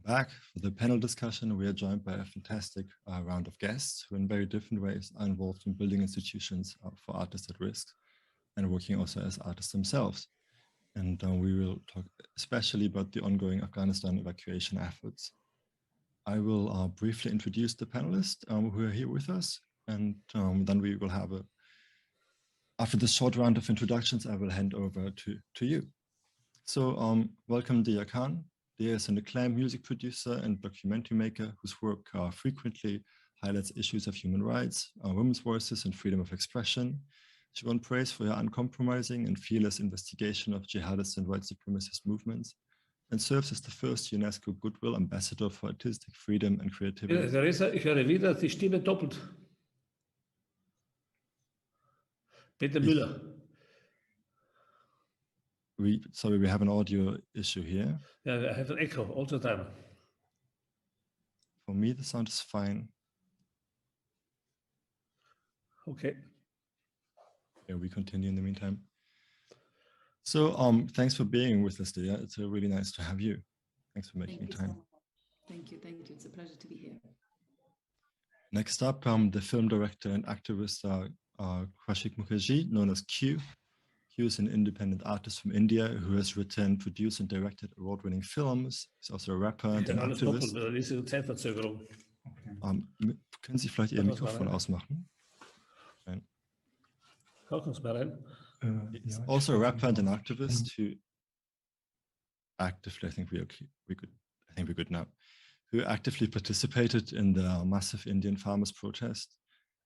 Back for the panel discussion. We are joined by a fantastic round of guests who in very different ways are involved in building institutions for artists at risk and working also as artists themselves. And we will talk especially about the ongoing Afghanistan evacuation efforts. I will briefly introduce the panelists who are here with us, and then we will have after this short round of introductions, I will hand over to you. So welcome Deeyah Khan. Deeyah is an acclaimed music producer and documentary maker whose work frequently highlights issues of human rights, women's voices, and freedom of expression. She won praise for her uncompromising and fearless investigation of jihadist and white supremacist movements, and serves as the first UNESCO Goodwill ambassador for artistic freedom and creativity. Theresa, ich höre wieder die Stimme doppelt. Peter Müller. Sorry, we have an audio issue here. Yeah, I have an echo all the time. For me, the sound is fine. Okay. Yeah, we continue in the meantime. So thanks for being with us, Deeyah. It's really nice to have you. Thanks for making time. Thank you. It's a pleasure to be here. Next up, the film director and activist Qaushiq Mukherjee, known as Q. Q is an independent artist from India who has written, produced, and directed award-winning films. He's also a rapper and an activist. Können Sie vielleicht Ihr Mikrofon ausmachen? Nein. He's also a rapper and an activist who actively, I think we're good now, who actively participated in the massive Indian farmers' protest.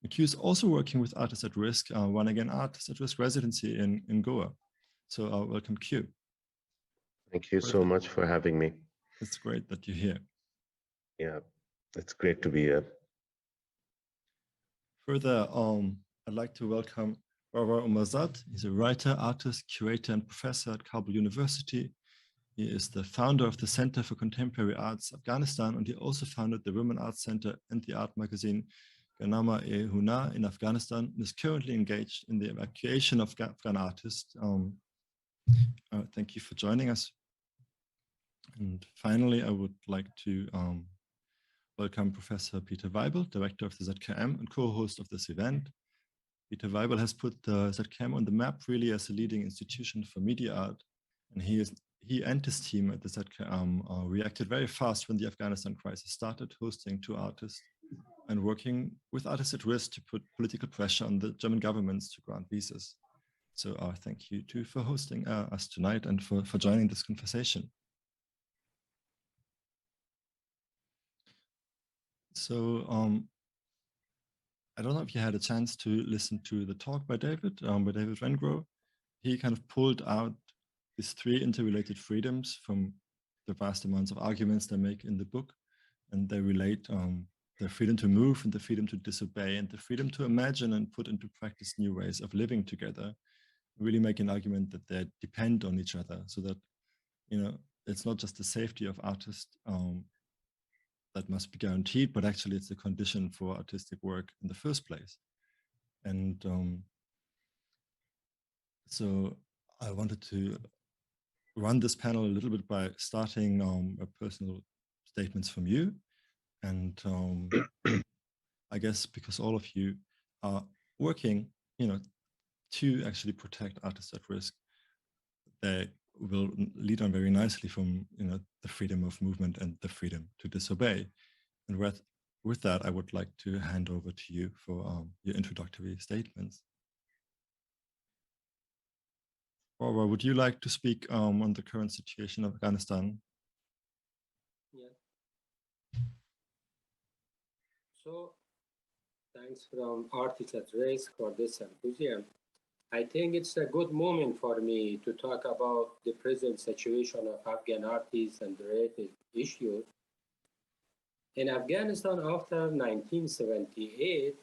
Q is also working with Artists at Risk, running an Artists at Risk residency in Goa. So welcome, Q. Thank you so much for having me. It's great that you're here. Yeah, it's great to be here. Further, I'd like to welcome Barbara Umarzad. He's a writer, artist, curator, and professor at Kabul University. He is the founder of the Center for Contemporary Arts Afghanistan, and he also founded the Women Arts Center and the art magazine Ganama-e-Hunar in Afghanistan, and is currently engaged in the evacuation of Afghan artists. Thank you for joining us. And finally, I would like to welcome Professor Peter Weibel, director of the ZKM and co-host of this event. Peter Weibel has put the ZKM on the map really as a leading institution for media art, and he and his team at the ZKM reacted very fast when the Afghanistan crisis started, hosting 2 artists and working with Artists at Risk to put political pressure on the German governments to grant visas. So thank you too for hosting us tonight and for joining this conversation. So I don't know if you had a chance to listen to the talk by David Wengrow. He kind of pulled out these 3 interrelated freedoms from the vast amounts of arguments they make in the book, and they relate the freedom to move and the freedom to disobey and the freedom to imagine and put into practice new ways of living together, really make an argument that they depend on each other, so that, you know, it's not just the safety of artists that must be guaranteed, but actually it's a condition for artistic work in the first place. And so I wanted to run this panel a little bit by starting personal statements from you. And I guess because all of you are working, you know, to actually protect artists at risk, they will lead on very nicely from, you know, the freedom of movement and the freedom to disobey. And with that, I would like to hand over to you for your introductory statements. Barbara, would you like to speak on the current situation of Afghanistan? Yeah. So, thanks from Artists at Risk for this symposium. I think it's a good moment for me to talk about the present situation of Afghan artists and related issues. In Afghanistan, after 1978,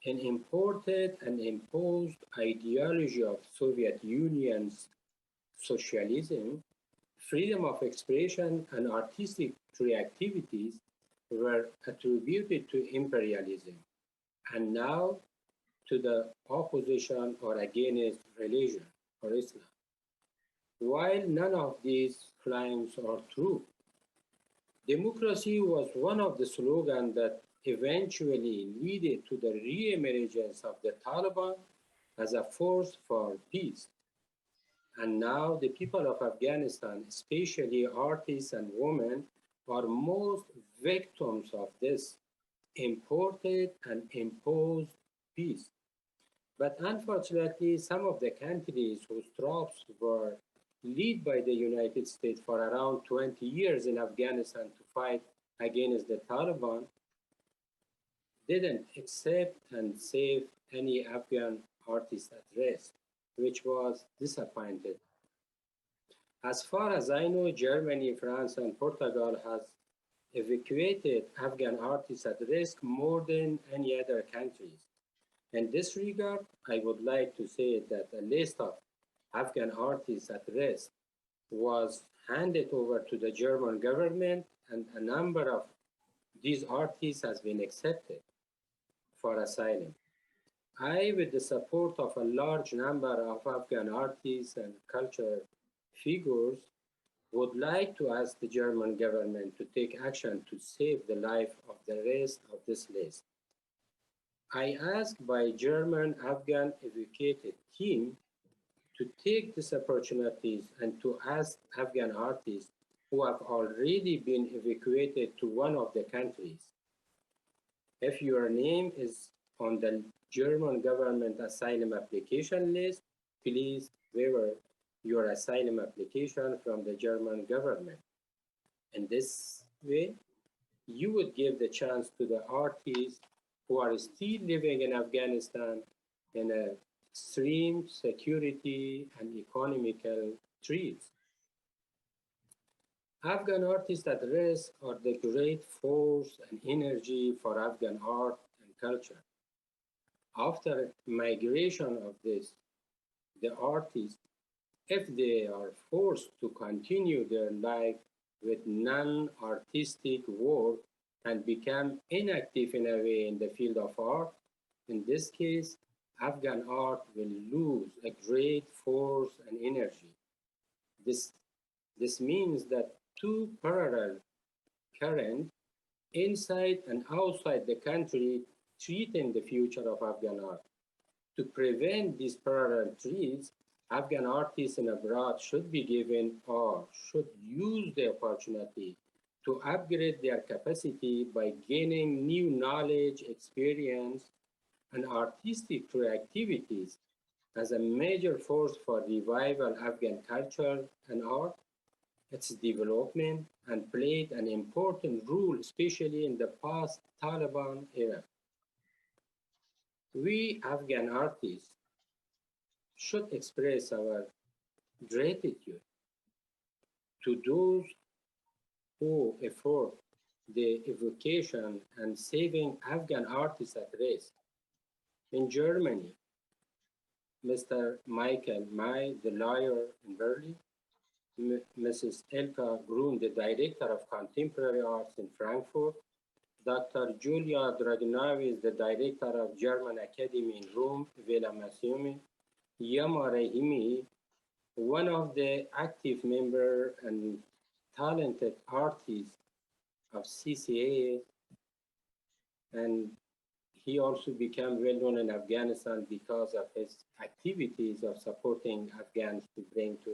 an imported and imposed ideology of Soviet Union's socialism, freedom of expression, and artistic creativities were attributed to imperialism, and now to the opposition or against religion or Islam. While none of these claims are true, Democracy was one of the slogans that eventually led to the re-emergence of the Taliban as a force for peace. And now the people of Afghanistan, especially artists and women, are most victims of this imported and imposed peace. But unfortunately, some of the countries whose troops were led by the United States for around 20 years in Afghanistan to fight against the Taliban didn't accept and save any Afghan artist at risk, which was disappointed. As far as I know, Germany, France, and Portugal has evacuated Afghan artists at risk more than any other countries. In this regard, I would like to say that a list of Afghan artists at risk was handed over to the German government, and a number of these artists has been accepted for asylum. I, with the support of a large number of Afghan artists and cultural figures, would like to ask the German government to take action to save the life of the rest of this list. I ask by German Afghan evacuated team to take these opportunities and to ask Afghan artists who have already been evacuated to one of the countries. If your name is on the German government asylum application list, please waiver your asylum application from the German government. In this way, you would give the chance to the artists who are still living in Afghanistan in a extreme security and economical threats. Afghan artists at risk are the great force and energy for Afghan art and culture. After migration of this, the artists, if they are forced to continue their life with non-artistic work and become inactive in a way in the field of art, in this case, Afghan art will lose a great force and energy. This means that two parallel currents inside and outside the country threaten the future of Afghan art. To prevent these parallel threats, Afghan artists in abroad should be given or should use the opportunity to upgrade their capacity by gaining new knowledge, experience, and artistic creativities as a major force for revival Afghan culture and art, its development, and played an important role, especially in the post-Taliban era. We Afghan artists should express our gratitude to those who effort the evacuation and saving Afghan artists at risk. In Germany, Mr. Michael May, the lawyer in Berlin, Mrs. Elka Grun, the director of contemporary arts in Frankfurt, Dr. Julia Dragnavi, the director of German Academy in Rome, Villa Massiumi, Yama Rahimi, one of the active members and talented artists of CCA, and he also became well known in Afghanistan because of his activities of supporting Afghans to bring to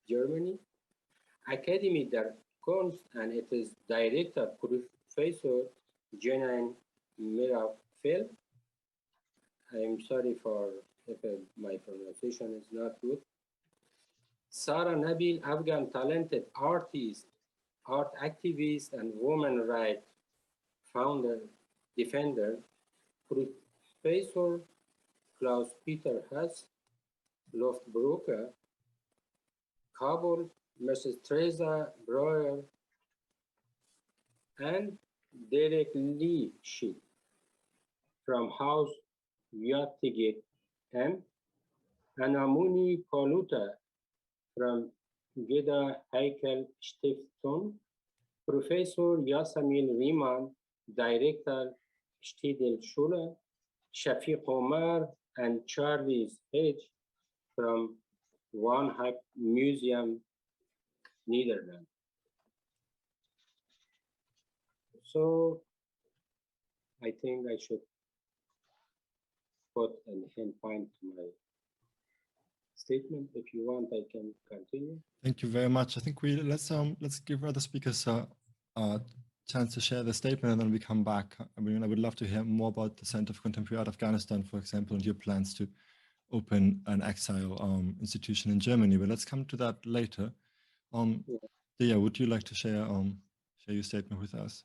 Germany. Academy der Kunst, and it is director, Professor Janine Mirafel. I am sorry for if my pronunciation is not good. Sarah Nabil, Afghan talented artist, art activist, and woman rights founder, defender, Professor Klaus Peter Huss, Luftbrücke, Kabul, Mrs. Teresa Breuer, and Derek Lee Shi from House Yattigit M, Anamuni Koluta from Geda Heikel Stiftung, Professor Yasamil Riemann, Director Stidel Schule, Shafiq Omar, and Charlie Hedge from Van Eyck Museum, Netherlands. So I think I should put an end point to my statement. If you want, I can continue. Thank you very much. I think let's give other speakers a chance to share the statement, and then we come back. I mean, I would love to hear more about the Center for Contemporary Art Afghanistan, for example, and your plans to open an exile institution in Germany. But let's come to that later. Deeyah, would you like to share your statement with us?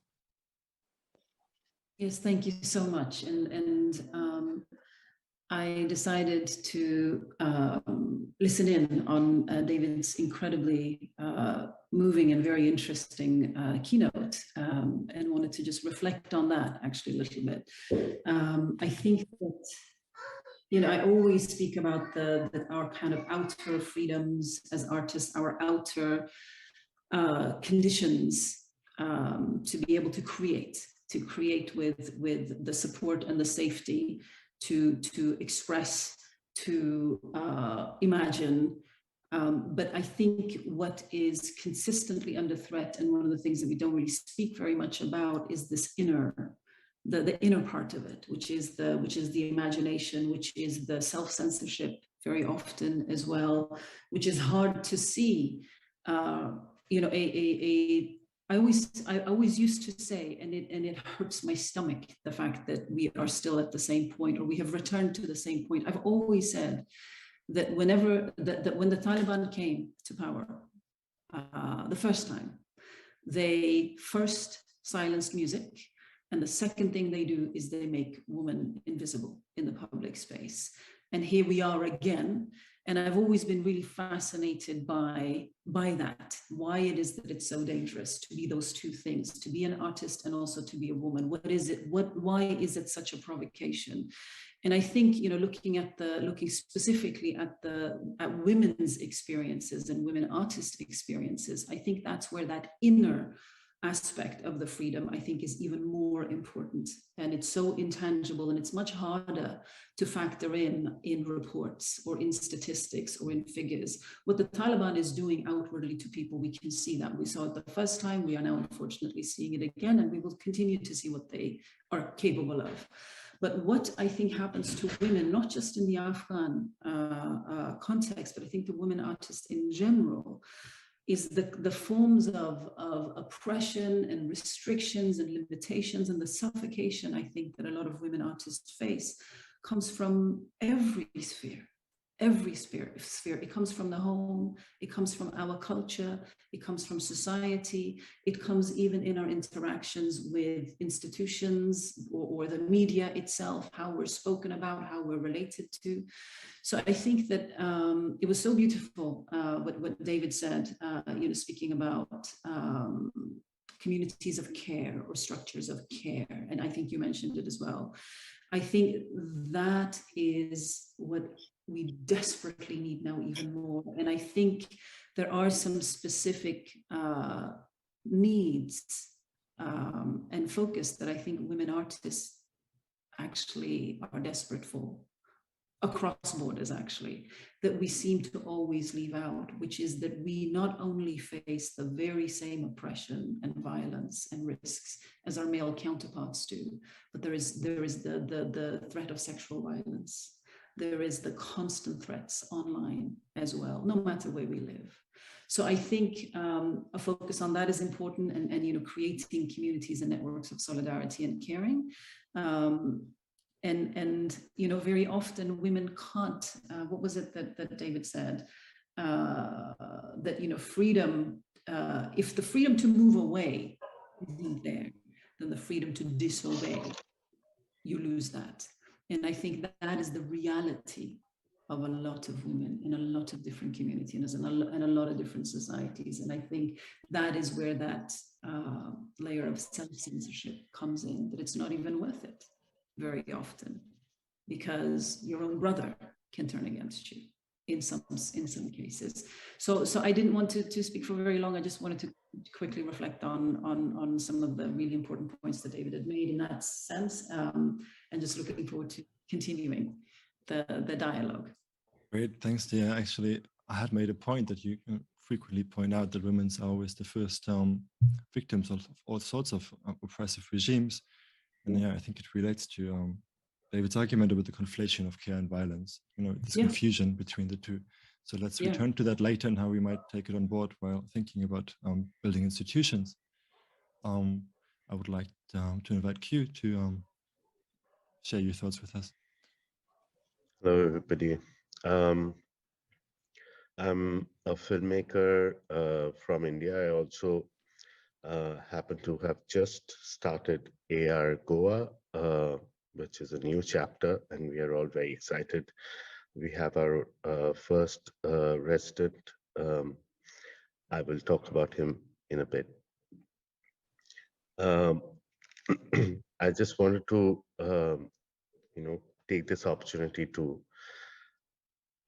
Yes, thank you so much. And I decided to listen in on David's incredibly moving and very interesting keynote, and wanted to just reflect on that actually a little bit. I think that, you know, I always speak about our kind of outer freedoms as artists, our outer conditions to be able to create with the support and the safety to express, to imagine. But I think what is consistently under threat, and one of the things that we don't really speak very much about, is this the inner part of it, which is the imagination, which is the self-censorship very often as well, which is hard to see. You know, I always used to say, and it hurts my stomach, the fact that we are still at the same point, or we have returned to the same point. I've always said that when the Taliban came to power the first time, they first silenced music, and the second thing they do is they make women invisible in the public space. And here we are again. And I've always been really fascinated by that, why it is that it's so dangerous to be those two things, to be an artist and also to be a woman. What is it? Why is it such a provocation? And I think, you know, looking specifically at women's experiences and women artist experiences, I think that's where that inner aspect of the freedom, I think, is even more important. And it's so intangible, and it's much harder to factor in reports or in statistics or in figures. What the Taliban is doing outwardly to people, we can see that. We saw it the first time, we are now unfortunately seeing it again, and we will continue to see what they are capable of. But what I think happens to women, not just in the Afghan context, but I think the women artists in general, is the forms of oppression and restrictions and limitations and the suffocation, I think, that a lot of women artists face comes from every sphere. It comes from the home, it comes from our culture, it comes from society, it comes even in our interactions with institutions or the media itself, how we're spoken about, how we're related to. So I think that it was so beautiful what David said, you know, speaking about communities of care or structures of care, and I think you mentioned it as well. I think that is what we desperately need now even more. And I think there are some specific needs and focus that I think women artists actually are desperate for, across borders actually, that we seem to always leave out, which is that we not only face the very same oppression and violence and risks as our male counterparts do, but there is the threat of sexual violence. There is the constant threats online as well, no matter where we live. So I think a focus on that is important, and you know, creating communities and networks of solidarity and caring. And you know, very often women can't, what was it that David said? That, you know, freedom, if the freedom to move away isn't there, then the freedom to disobey, you lose that. And I think that is the reality of a lot of women in a lot of different communities and a lot of different societies. And I think that is where that layer of self-censorship comes in, that it's not even worth it very often, because your own brother can turn against you in some cases. So I didn't want to speak for very long. I just wanted to quickly reflect on some of the really important points that David had made in that sense, and just looking forward to continuing the dialogue. Great, thanks, Deeyah. Actually, I had made a point that frequently point out that women are always the first victims of all sorts of oppressive regimes. And yeah, I think it relates to David's argument about the conflation of care and violence, you know, this confusion between the two. So let's return to that later and how we might take it on board while thinking about building institutions. I would like to invite Q to share your thoughts with us. Hello, everybody. I'm a filmmaker from India. I also happen to have just started AR Goa, which is a new chapter, and we are all very excited. We have our first resident. I will talk about him in a bit. I just wanted to, take this opportunity to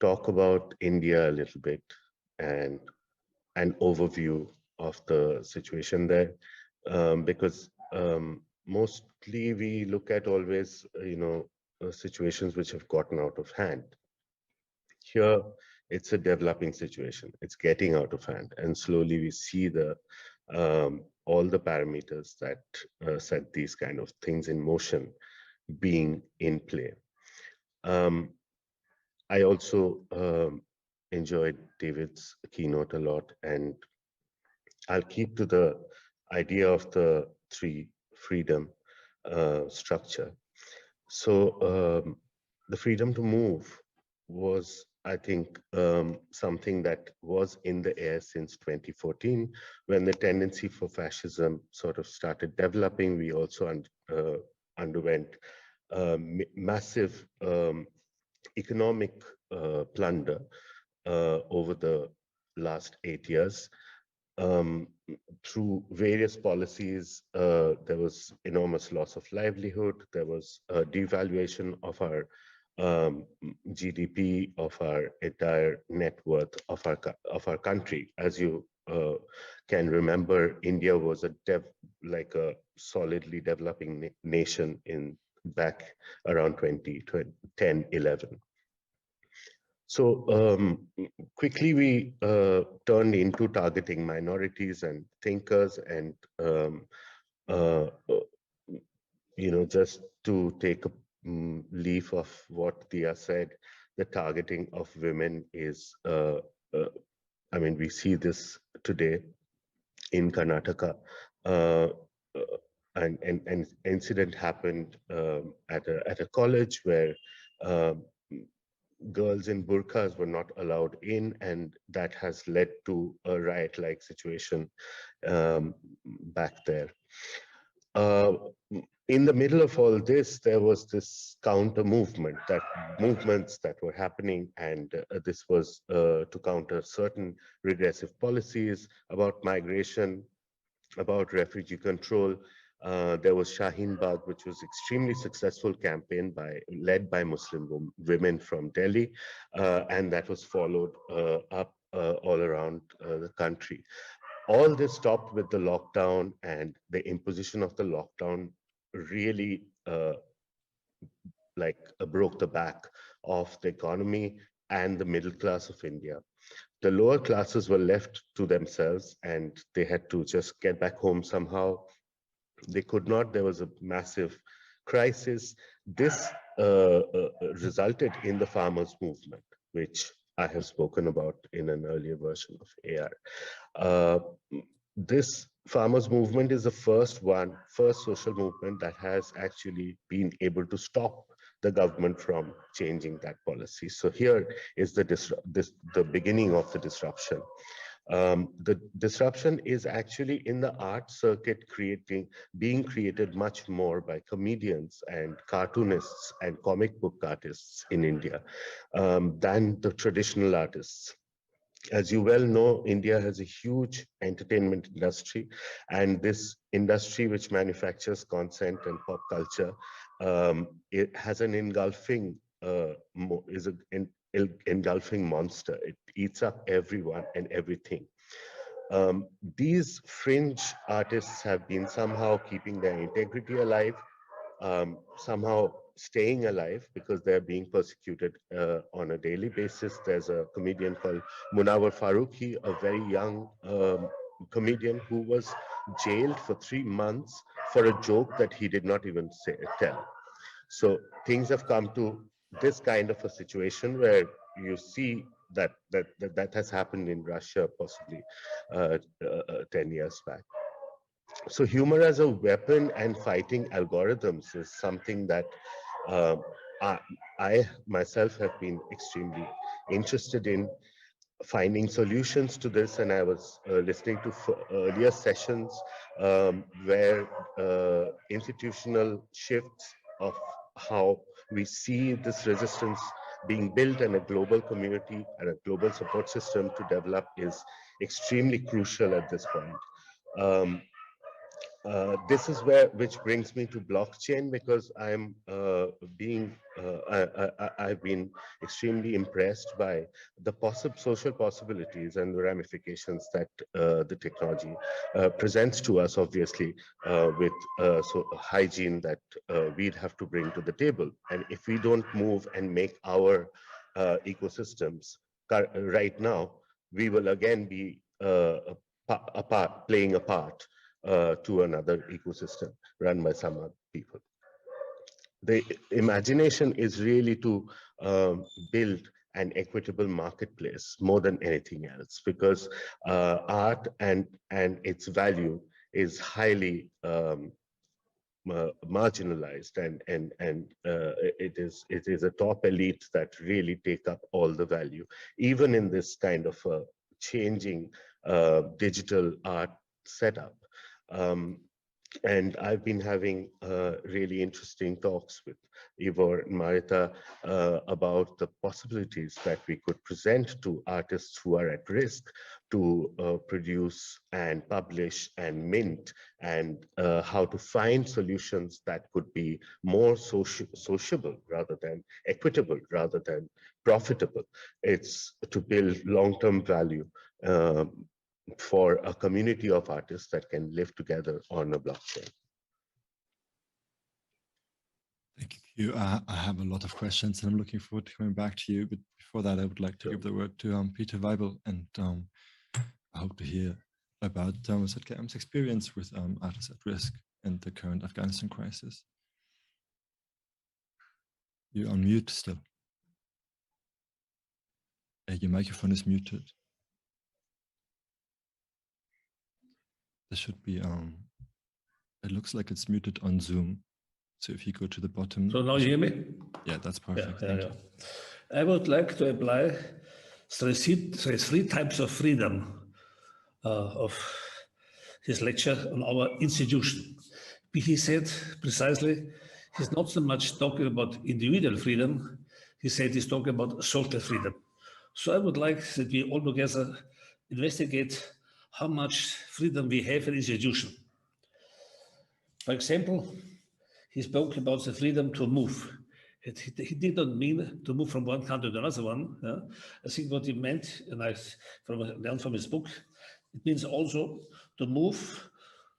talk about India a little bit and an overview of the situation there, because mostly we look at always, situations which have gotten out of hand. Here, it's a developing situation. It's getting out of hand, and slowly we see the all the parameters that set these kind of things in motion being in play. I also enjoyed David's keynote a lot, and I'll keep to the idea of the three freedom structure. So the freedom to move was, I think, something that was in the air since 2014, when the tendency for fascism sort of started developing. We also underwent massive economic plunder over the last 8 years. Through various policies, there was enormous loss of livelihood. There was a devaluation of our GDP, of our entire net worth of our country. As you can remember, India was a solidly developing nation in back around 2010-11. So quickly we turned into targeting minorities and thinkers, and just to take a leaf of what Deeyah said, the targeting of women is, I mean, we see this today in Karnataka. An incident happened at a college where girls in burqas were not allowed in, and that has led to a riot-like situation back there. In the middle of all this, there was this counter movements that were happening, and this was to counter certain regressive policies about migration, about refugee control. There was Shaheen Bagh, which was extremely successful campaign led by Muslim women from Delhi, and that was followed up all around the country. All this stopped with the lockdown, and the imposition of the lockdown really broke the back of the economy and the middle class of India. The lower classes were left to themselves, and they had to just get back home somehow. They could not. There was a massive crisis. This resulted in the farmers' movement, which I have spoken about in an earlier version of AR. This farmers' movement is the first social movement that has actually been able to stop the government from changing that policy. So here is the beginning of the disruption. The disruption is actually in the art circuit being created much more by comedians and cartoonists and comic book artists in India than the traditional artists. As you well know, India has a huge entertainment industry, and this industry, which manufactures content and pop culture, it has an engulfing engulfing monster. It eats up everyone and everything. These fringe artists have been somehow keeping their integrity alive, somehow staying alive because they're being persecuted on a daily basis. There's a comedian called Munawar Farooqi, a very young comedian who was jailed for 3 months for a joke that he did not even tell. So things have come to this kind of a situation where you see that has happened in Russia possibly 10 years back. So humor as a weapon and fighting algorithms is something that I myself have been extremely interested in finding solutions to this, and I was listening to earlier sessions where institutional shifts of how we see this resistance being built and a global community and a global support system to develop is extremely crucial at this point. This is which brings me to blockchain, because I've been extremely impressed by the social possibilities and the ramifications that the technology presents to us, obviously, with hygiene that we'd have to bring to the table. And if we don't move and make our ecosystems right now, we will again be playing a part to another ecosystem run by some other people. The imagination is really to build an equitable marketplace more than anything else, because art and its value is highly marginalized, and it is a top elite that really take up all the value, even in this kind of changing digital art setup. And I've been having really interesting talks with Ivor and Marita about the possibilities that we could present to artists who are at risk to produce and publish and mint, and how to find solutions that could be more sociable rather than equitable, rather than profitable. It's to build long-term value for a community of artists that can live together on a blockchain. Thank you. I have a lot of questions and I'm looking forward to coming back to you. But before that, I would like to give the word to Peter Weibel, and I hope to hear about ZKM's experience with artists at risk and the current Afghanistan crisis. You're on mute still. Your microphone is muted. There should be, it looks like it's muted on Zoom. So if you go to the bottom. So now you hear me? Yeah, that's perfect. Yeah. I would like to apply three types of freedom of his lecture on our institution. He said precisely, he's not so much talking about individual freedom, he said he's talking about social freedom. So I would like that we all together investigate how much freedom we have in institution. For example, he spoke about the freedom to move. He did not mean to move from one country to another one. Yeah? I think what he meant, and I learned from his book, it means also to move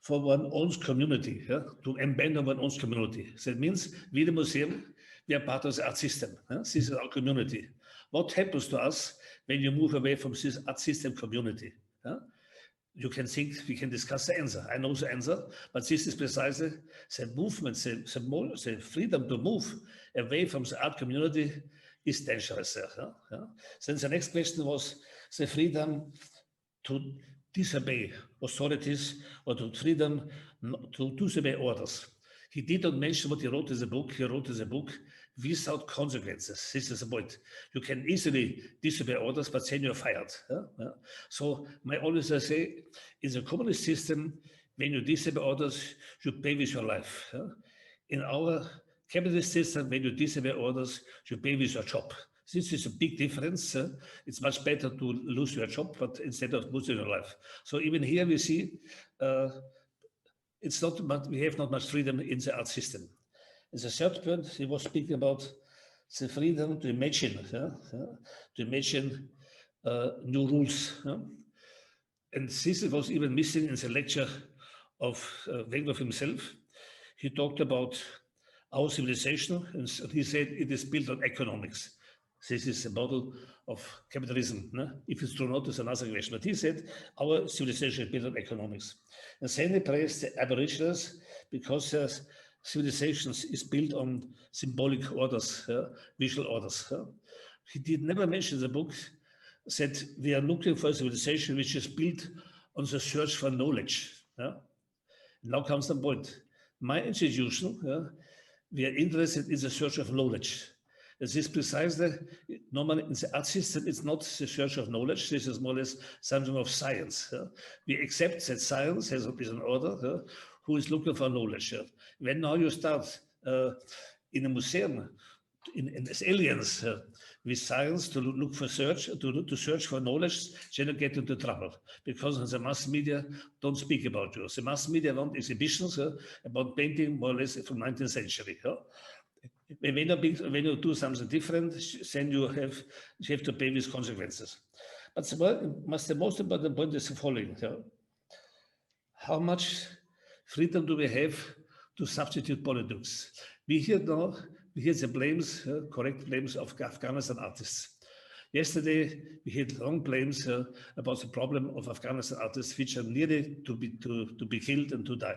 for one's own community, yeah? To embed on one's own community. So it means we, the museum, we are part of the art system. Yeah? This is our community. What happens to us when you move away from this art system community? Yeah? You can think, we can discuss the answer. I know the answer, but this is precisely the movement, the freedom to move away from the art community is dangerous there. Yeah? Then the next question was the freedom to disobey authorities, or to freedom to disobey orders. He did not mention what he wrote in the book. He wrote in the book without consequences. This is the point. You can easily disobey orders, but then you're fired. Yeah? So I always say, in the communist system, when you disobey orders, you pay with your life. Yeah? In our capitalist system, when you disobey orders, you pay with your job. This is a big difference. It's much better to lose your job, but instead of losing your life. So even here we see it's not much, we have not much freedom in the art system. And the third point, he was speaking about the freedom to imagine, to imagine new rules. And this was even missing in the lecture of Wegener himself. He talked about our civilization, and he said it is built on economics. This is a model of capitalism. No? If it's true or not, is another question. But he said our civilization is built on economics. And then he praised the Aboriginals because civilizations is built on symbolic orders, visual orders. He did never mention in the book that we are looking for a civilization which is built on the search for knowledge. Now comes the point. My institution, we are interested in the search of knowledge. This is precisely, normally in the art system, it's not the search of knowledge. This is more or less something of science. We accept that science has an order who is looking for knowledge. When now you start in a museum, as aliens, with science to look for to search for knowledge, then you get into trouble because the mass media don't speak about you. The mass media want exhibitions about painting more or less from 19th century. When you do something different, then you have to pay with consequences. But the most important point is the following. How much freedom do we have to substitute politics? We hear the blames, correct blames of Afghanistan artists. Yesterday, we heard wrong blames about the problem of Afghanistan artists, which are nearly to be killed and to die.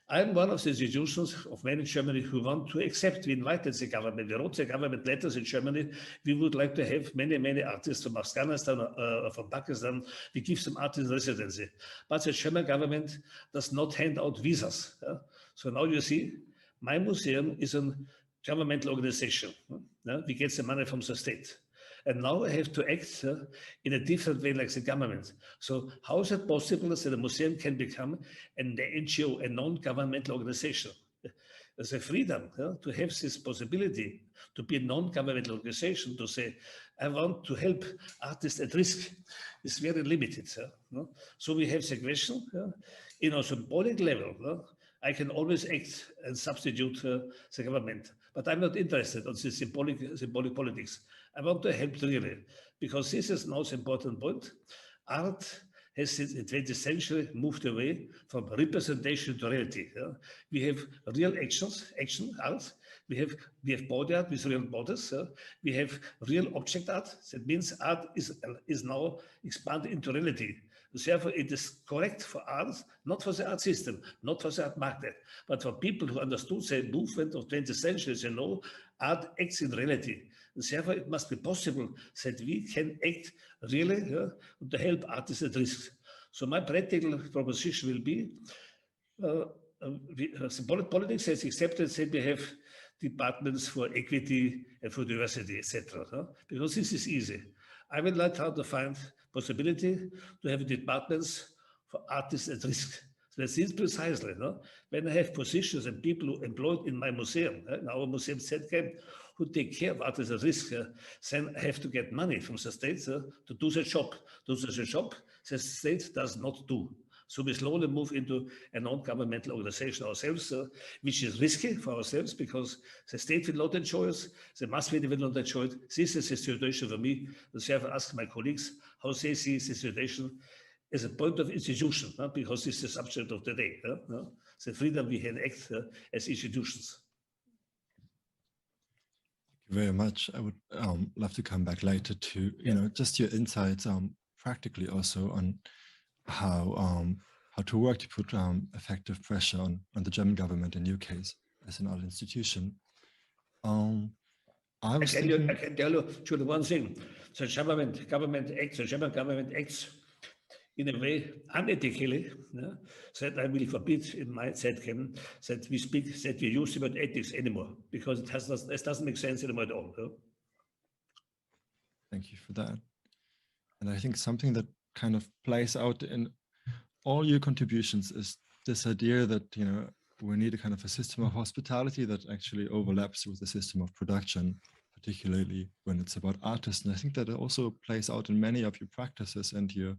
I'm one of the institutions of many in Germany who want to accept. We invited the government. We wrote the government letters in Germany. We would like to have many artists from Afghanistan or from Pakistan. We give some artists residency. But the German government does not hand out visas. So now you see, my museum is a governmental organization. We get the money from the state. And now I have to act in a different way like the government. So how is it possible that a museum can become an NGO, a non-governmental organization? There's a freedom to have this possibility to be a non-governmental organization, to say, I want to help artists at risk. It's very limited. So we have the question, in a symbolic level, I can always act and substitute the government. But I'm not interested in this symbolic politics. I want to help really, because this is now the important point. Art has since the 20th century moved away from representation to reality. We have real action art. We have body art with real bodies. We have real object art. That means art is now expanded into reality. Therefore, it is correct for art, not for the art system, not for the art market, but for people who understood the movement of 20th century. They know art acts in reality. Therefore, it must be possible that we can act really to help artists at risk. So my practical proposition will be, politics has accepted that we have departments for equity and for diversity, etc. Because this is easy. I would like to find possibility to have departments for artists at risk. So that's it precisely. When I have positions and people who employed in my museum, in our museum ZKM, who take care of artists at risk, then I have to get money from the state to do the job. The state does not do. So we slowly move into a non-governmental organization ourselves, which is risky for ourselves because the state will not enjoy us, the mass media will not enjoy it. This is the situation for me. Therefore, I ask my colleagues how they see the situation as a point of institution, because this is the subject of the day. The freedom we can act as institutions. Thank you very much. I would love to come back later to just your insights, practically also on how to work to put effective pressure on the German government in your case as an art institution. I can tell you one thing. The German government acts in a way unethically, that I will forbid in my ZKM that we use the word ethics anymore, because it doesn't make sense anymore at all. Thank you for that. And I think something that kind of plays out in all your contributions is this idea that, we need a kind of a system of hospitality that actually overlaps with the system of production, particularly when it's about artists. And I think that it also plays out in many of your practices and your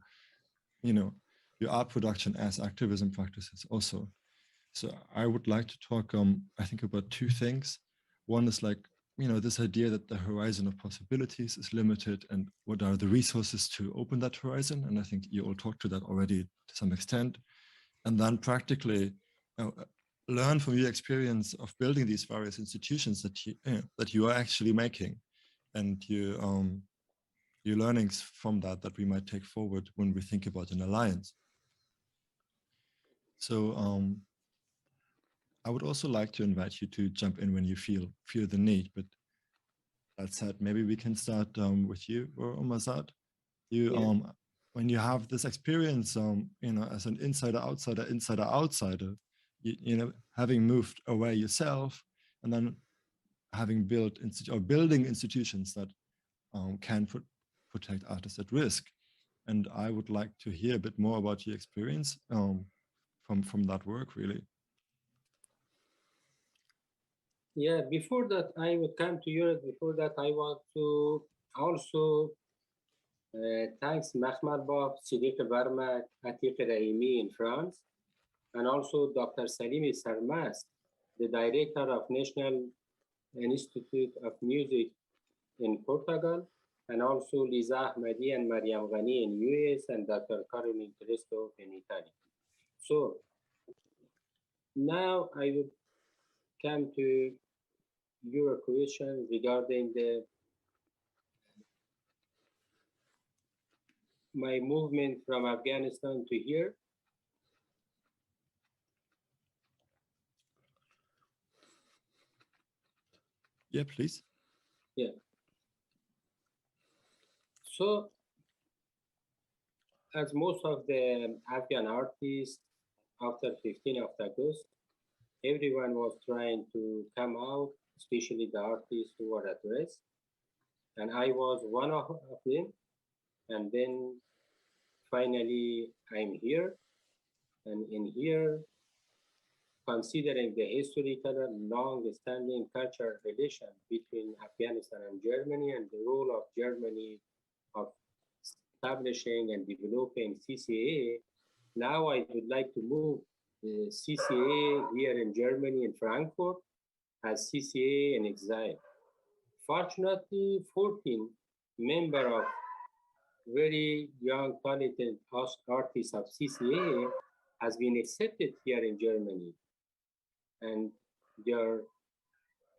art production as activism practices also. So I would like to talk, I think, about two things. One is this idea that the horizon of possibilities is limited and what are the resources to open that horizon. And I think you all talked to that already to some extent. And then practically, learn from your experience of building these various institutions that you are actually making, and your learnings from that we might take forward when we think about an alliance. So I would also like to invite you to jump in when you feel the need, but that said, maybe we can start with you, or Mazad. You when you have this experience, as an insider, having moved away yourself, and then having building institutions that can protect artists at risk. And I would like to hear a bit more about your experience from that work, really. Yeah, before that, I would come to Europe. Before that, I want to also thanks Mahmoud Bab, Siddiq Barmak, Atiq Rahimi in France, and also Dr. Salimi Sarmas, the director of National Institute of Music in Portugal, and also Liza Ahmadi and Mariam Ghani in US, and Dr. Caroline Cristo in Italy. So now I would come to your question regarding my movement from Afghanistan to here. Yeah, please. Yeah. So, as most of the Afghan artists, after 15th of August, everyone was trying to come out, especially the artists who were at risk. And I was one of them. And then finally, I'm here. And in here, considering the historical long-standing cultural relation between Afghanistan and Germany, and the role of Germany of establishing and developing CCA, now I would like to move the CCA here in Germany, in Frankfurt, as CCA in exile. Fortunately, 14 members of very young, talented artists of CCA has been accepted here in Germany. And they're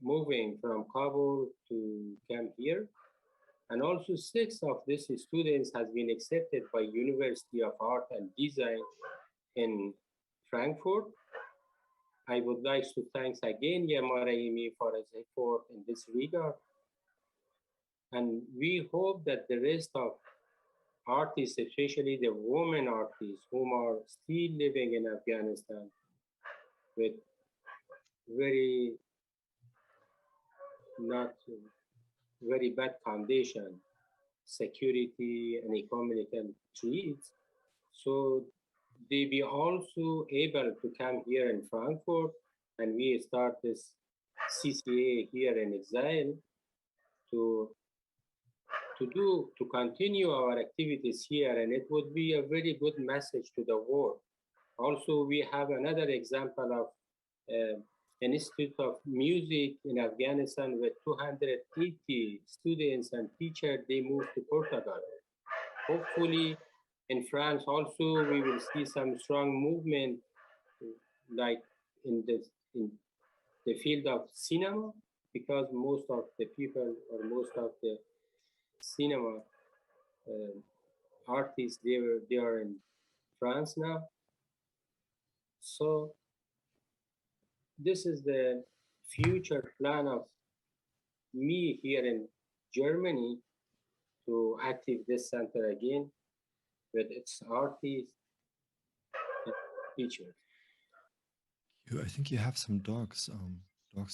moving from Kabul to come here. And also 6 of these students has been accepted by University of Art and Design in Frankfurt. I would like to thank again Yamaraimi for his effort in this regard. And we hope that the rest of artists, especially the women artists whom are still living in Afghanistan with very not very bad condition, security and economic treats, so they be also able to come here in Frankfurt, and we start this CCA here in exile to continue our activities here, and it would be a very good message to the world. Also, we have another example of an Institute of Music in Afghanistan with 280 students and teachers. They moved to Portugal. Hopefully, in France also, we will see some strong movement, like in the field of cinema, because most of the people or most of the cinema artists, they are in France now. So this is the future plan of me here in Germany to active this center again with its artists and teachers. I think you have some dogs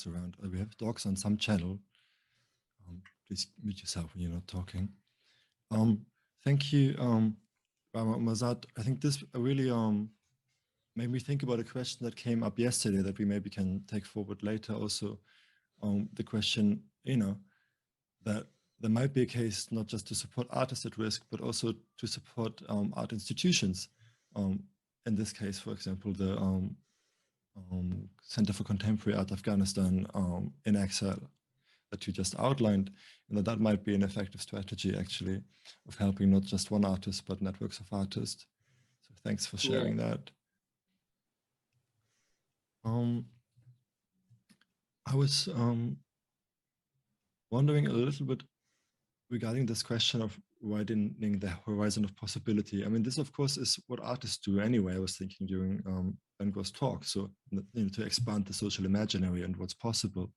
around. We have dogs on some channel. Please mute yourself when you're not talking. Thank you, Mazad. I think this really made me think about a question that came up yesterday that we maybe can take forward later also. The question, that there might be a case not just to support artists at risk, but also to support art institutions. In this case, for example, the Center for Contemporary Art Afghanistan in exile that you just outlined, that might be an effective strategy actually of helping not just one artist, but networks of artists. So thanks for sharing that. I was wondering a little bit regarding this question of widening the horizon of possibility. I mean, this of course is what artists do anyway. I was thinking during Van Gogh's talk, so to expand the social imaginary and what's possible.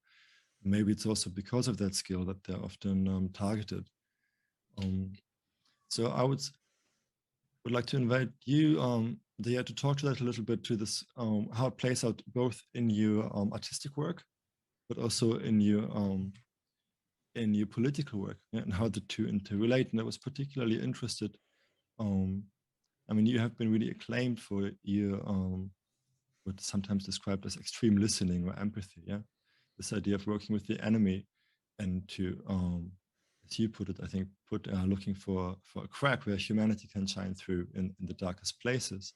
Maybe it's also because of that skill that they're often targeted. So I would like to invite you, Deeyah, to talk to that a little bit, to this, how it plays out both in your artistic work, but also in your political work, and how the two interrelate. And I was particularly interested. I mean, you have been really acclaimed for your what's sometimes described as extreme listening or empathy. Yeah, this idea of working with the enemy and to, as you put it, I think, looking for a crack where humanity can shine through in the darkest places.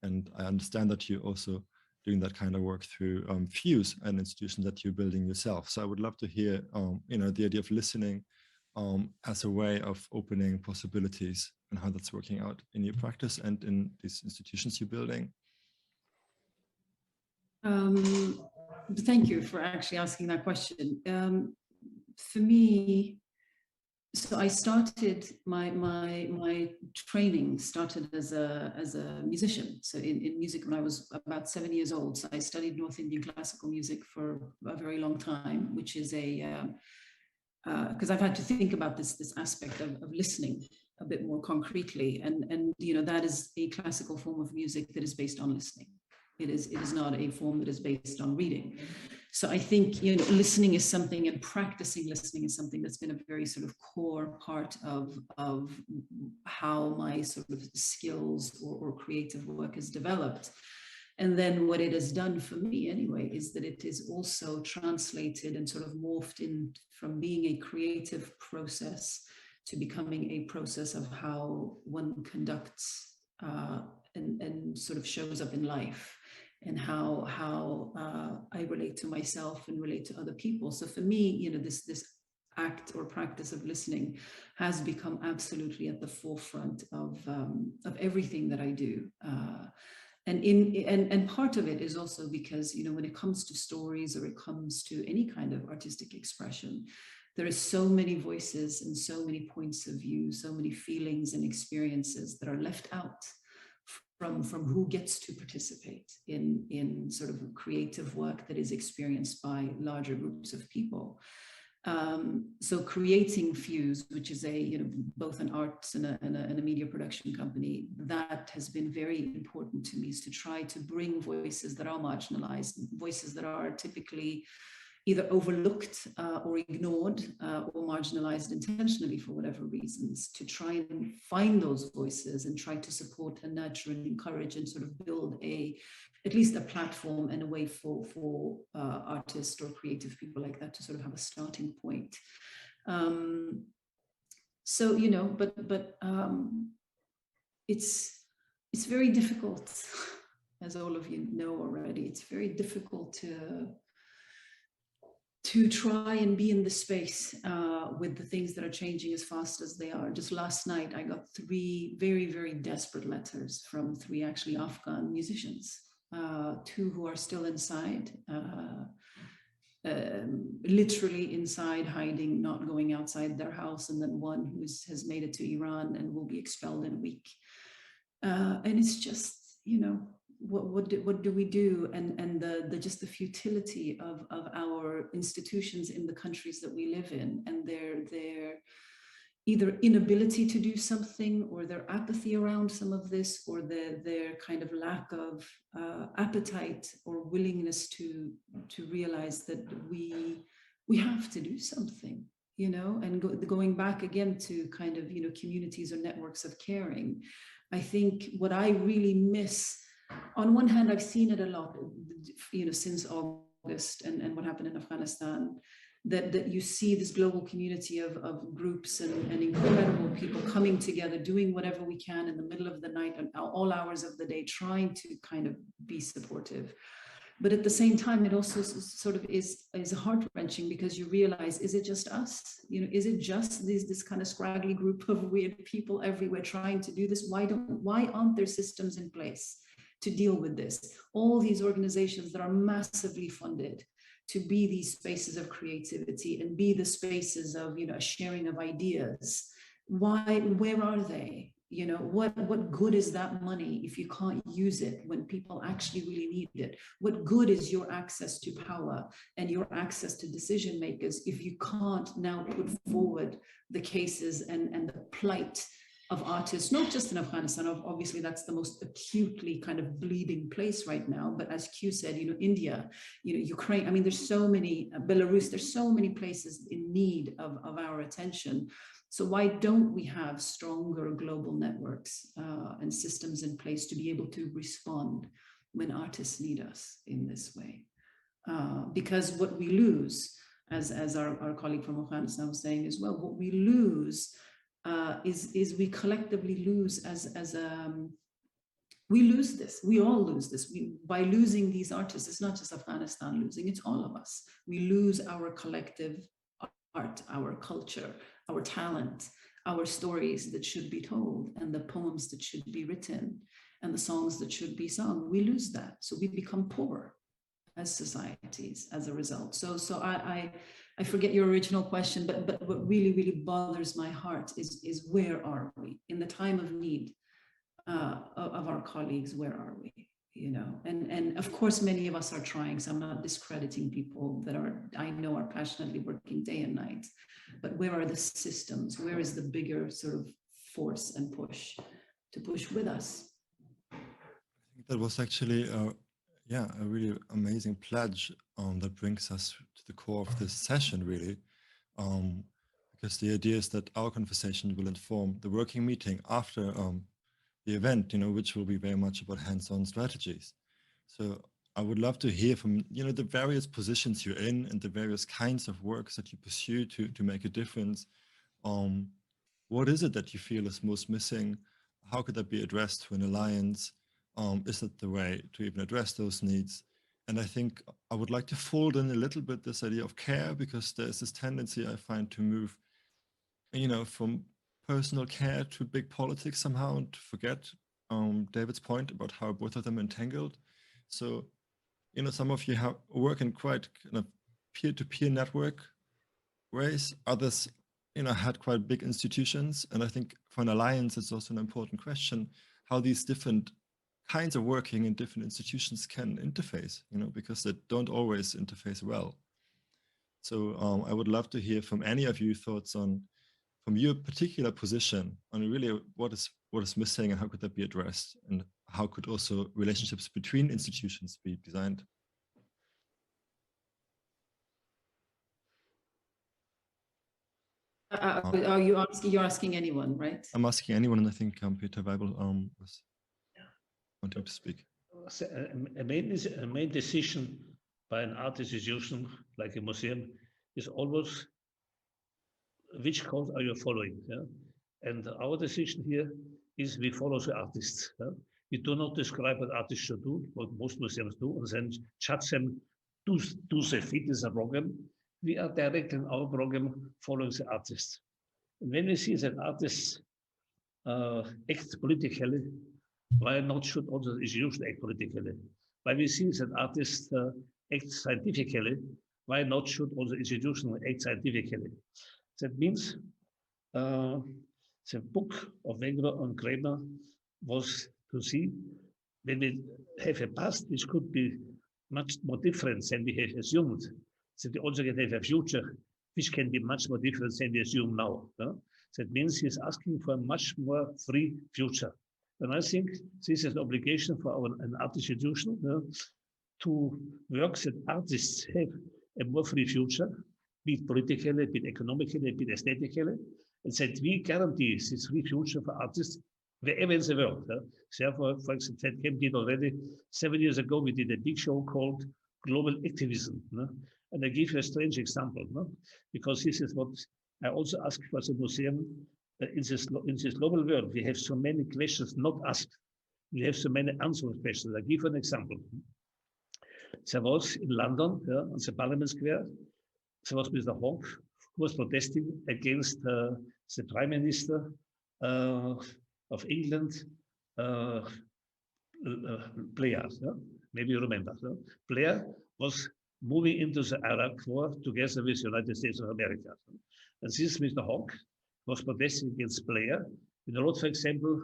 And I understand that you're also doing that kind of work through Fuse, an institution that you're building yourself. So I would love to hear, the idea of listening as a way of opening possibilities and how that's working out in your practice and in these institutions you're building. Thank you for actually asking that question. For me, so I started my training started as a musician. So in music when I was about 7 years old. So I studied North Indian classical music for a very long time, which is because I've had to think about this aspect of listening a bit more concretely, and that is a classical form of music that is based on listening. It is not a form that is based on reading. So I think listening is something, and practicing listening is something that's been a very sort of core part of how my sort of skills or creative work is developed. And then what it has done for me anyway is that it is also translated and sort of morphed in from being a creative process to becoming a process of how one conducts and sort of shows up in life, and how I relate to myself and relate to other people. So for me, this act or practice of listening has become absolutely at the forefront of everything that I do. And part of it is also because, when it comes to stories or it comes to any kind of artistic expression, there are so many voices and so many points of view, so many feelings and experiences that are left out from who gets to participate in sort of creative work that is experienced by larger groups of people. So creating Fuse, which is both an arts and a media production company, that has been very important to me, is to try to bring voices that are marginalized, voices that are typically either overlooked or ignored or marginalized intentionally for whatever reasons, to try and find those voices and try to support and nurture and encourage and sort of build at least a platform and a way for artists or creative people like that to sort of have a starting point. So, but it's very difficult, as all of you know already. It's very difficult to try and be in the space with the things that are changing as fast as they are. Just last night, I got 3 very, very desperate letters from 3 actually Afghan musicians, 2 who are still inside, literally inside, hiding, not going outside their house, and then 1 who has made it to Iran and will be expelled in a week. And it's just, what do we do? And the futility of our institutions in the countries that we live in, and their either inability to do something, or their apathy around some of this, or their kind of lack of appetite or willingness to realize that we have to do something, and going back again to kind of, communities or networks of caring. I think what I really miss, on one hand, I've seen it a lot, since August and what happened in Afghanistan, that you see this global community of groups and incredible people coming together, doing whatever we can in the middle of the night and all hours of the day, trying to kind of be supportive. But at the same time, it also sort of is heart-wrenching, because you realize, is it just us? Is it just this kind of scraggly group of weird people everywhere trying to do this? Why aren't there systems in place to deal with this. All these organizations that are massively funded to be these spaces of creativity and be the spaces of, you know, sharing of ideas. Where are they? You know, what good is that money if you can't use it when people actually really need it? What good is your access to power and your access to decision makers if you can't now put forward the cases and the plight of artists, not just in Afghanistan, obviously that's the most acutely kind of bleeding place right now, but as Q said, you know, India, you know, Ukraine, I mean, there's so many, Belarus, there's so many places in need of our attention. So why don't we have stronger global networks and systems in place to be able to respond when artists need us in this way? Because what we lose, as our colleague from Afghanistan was saying as well, what we lose is we collectively lose we lose this, we all lose this. By losing these artists, it's not just Afghanistan losing, it's all of us. We lose our collective art, our culture, our talent, our stories that should be told, and the poems that should be written, and the songs that should be sung. We lose that. So we become poor as societies as a result. So I forget your original question, but what really, really bothers my heart is where are we in the time of need of our colleagues? Where are we? You know, and of course, many of us are trying. So I'm not discrediting people that I know are passionately working day and night. But where are the systems? Where is the bigger sort of force and push to push with us? I think that was actually a really amazing pledge that brings us to the core of this session, really, because the idea is that our conversation will inform the working meeting after the event, you know, which will be very much about hands-on strategies. So I would love to hear from, you know, the various positions you're in and the various kinds of works that you pursue to make a difference. What is it that you feel is most missing? How could that be addressed through an alliance? Is it the way to even address those needs? And I think I would like to fold in a little bit this idea of care, because there's this tendency I find to move, you know, from personal care to big politics somehow, and to forget David's point about how both of them are entangled. So, you know, some of you work in quite kind of peer-to-peer network ways. Others, you know, had quite big institutions. And I think for an alliance, it's also an important question how these different kinds of working in different institutions can interface, you know, because they don't always interface well. So I would love to hear from any of you thoughts on, from your particular position, on really what is missing and how could that be addressed, and how could also relationships between institutions be designed? Are you asking? You're asking anyone, right? I'm asking anyone, and I think Peter Weibel was wanting to speak. A main decision by an art institution like a museum is always which cause are you following? Yeah? And our decision here is we follow the artists. Yeah? We do not describe what artists should do, what most museums do, and then judge them to the fit in the program. We are directly in our program following the artists. And when we see that artists act politically, why not should also the institution act politically? When we see that artists act scientifically, why not should also institutions act scientifically? That means the book of Wenger and Kramer was to see when we have a past which could be much more different than we have assumed, that we also can have a future which can be much more different than we assume now. That means he's asking for a much more free future. And I think this is an obligation for an art institution to work that artists have a more free future, be it politically, be it economically, be it aesthetically, and that we guarantee this free future for artists wherever in the world. Therefore, for example, ZKM did already 7 years ago, we did a big show called Global Activism. And I give you a strange example, because this is what I also ask for the museum. In this global world, we have so many questions not asked. We have so many unanswered questions. I give you an example. There was in London, on the Parliament Square, there was Mr. Hawke, who was protesting against the Prime Minister of England Deeyah. Maybe you remember. Deeyah was moving into the Iraq war together with the United States of America. And this Mr. Hawke was protesting against Deeyah. He wrote, for example,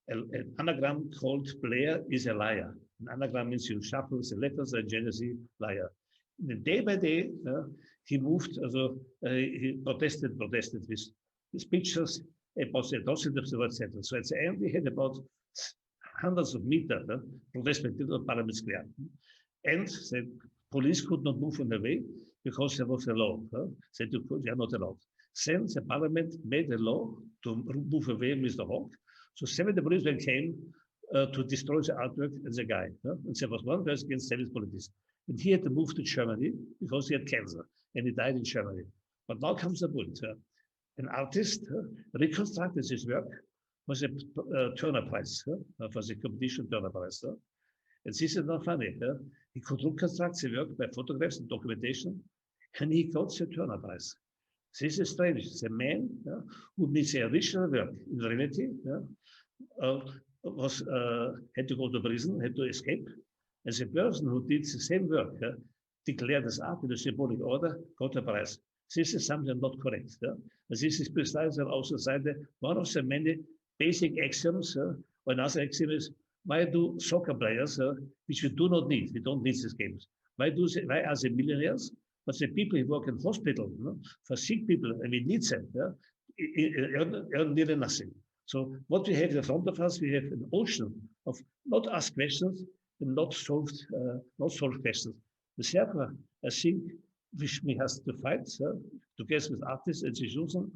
an anagram called Deeyah is a liar. An anagram means you shuffle the letters and generally liar. And day by day, he moved, he protested with his pictures about the atrocities, etc. So at the end, we had about hundreds of meters protest to Parliament Square. And the police could not move on the way because there was a law. Said they are not allowed. Then the Parliament made a law to move away Mr. Hawke. So 70 policemen came to destroy the artwork and the guy. And there was one person against 7 politicians. And he had to move to Germany because he had cancer and he died in Germany. But now comes the point. An artist reconstructed his work for the Turner Prize, for the competition Turner Prize. And this is not funny. He could reconstruct the work by photographs and documentation, and he got the Turner Prize. This is strange. The man who made the original work in reality had to go to prison, had to escape. And the person who did the same work, declared as art in the symbolic order, got a prize. This is something not correct. This is precisely also one of the many basic axioms. Another axiom is, why do soccer players, which we do not need, we don't need these games, why are they millionaires? But the people who work in hospital, for sick people, and we need them, earn nearly nothing. So what we have in front of us, we have an ocean of not asked questions and not solved questions. Therefore, I think we have to fight together with artists and institutions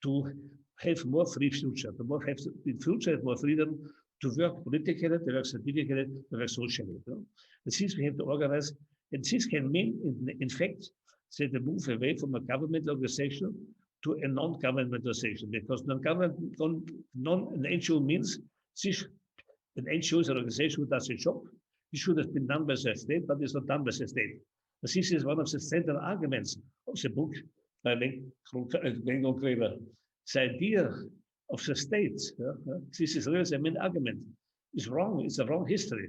to have more free future, to more have in future have more freedom to work politically, to work scientifically, to work socially. And since we have to organize, and this can mean, in fact, that they move away from a government organization to a non-government organization, because an NGO means an NGO is an organization who does a job. It should have been done by the state, but it's not done by the state. But this is one of the central arguments of the book by Bengal Graver. The idea of the state, this is really the main argument, is wrong. It's a wrong history.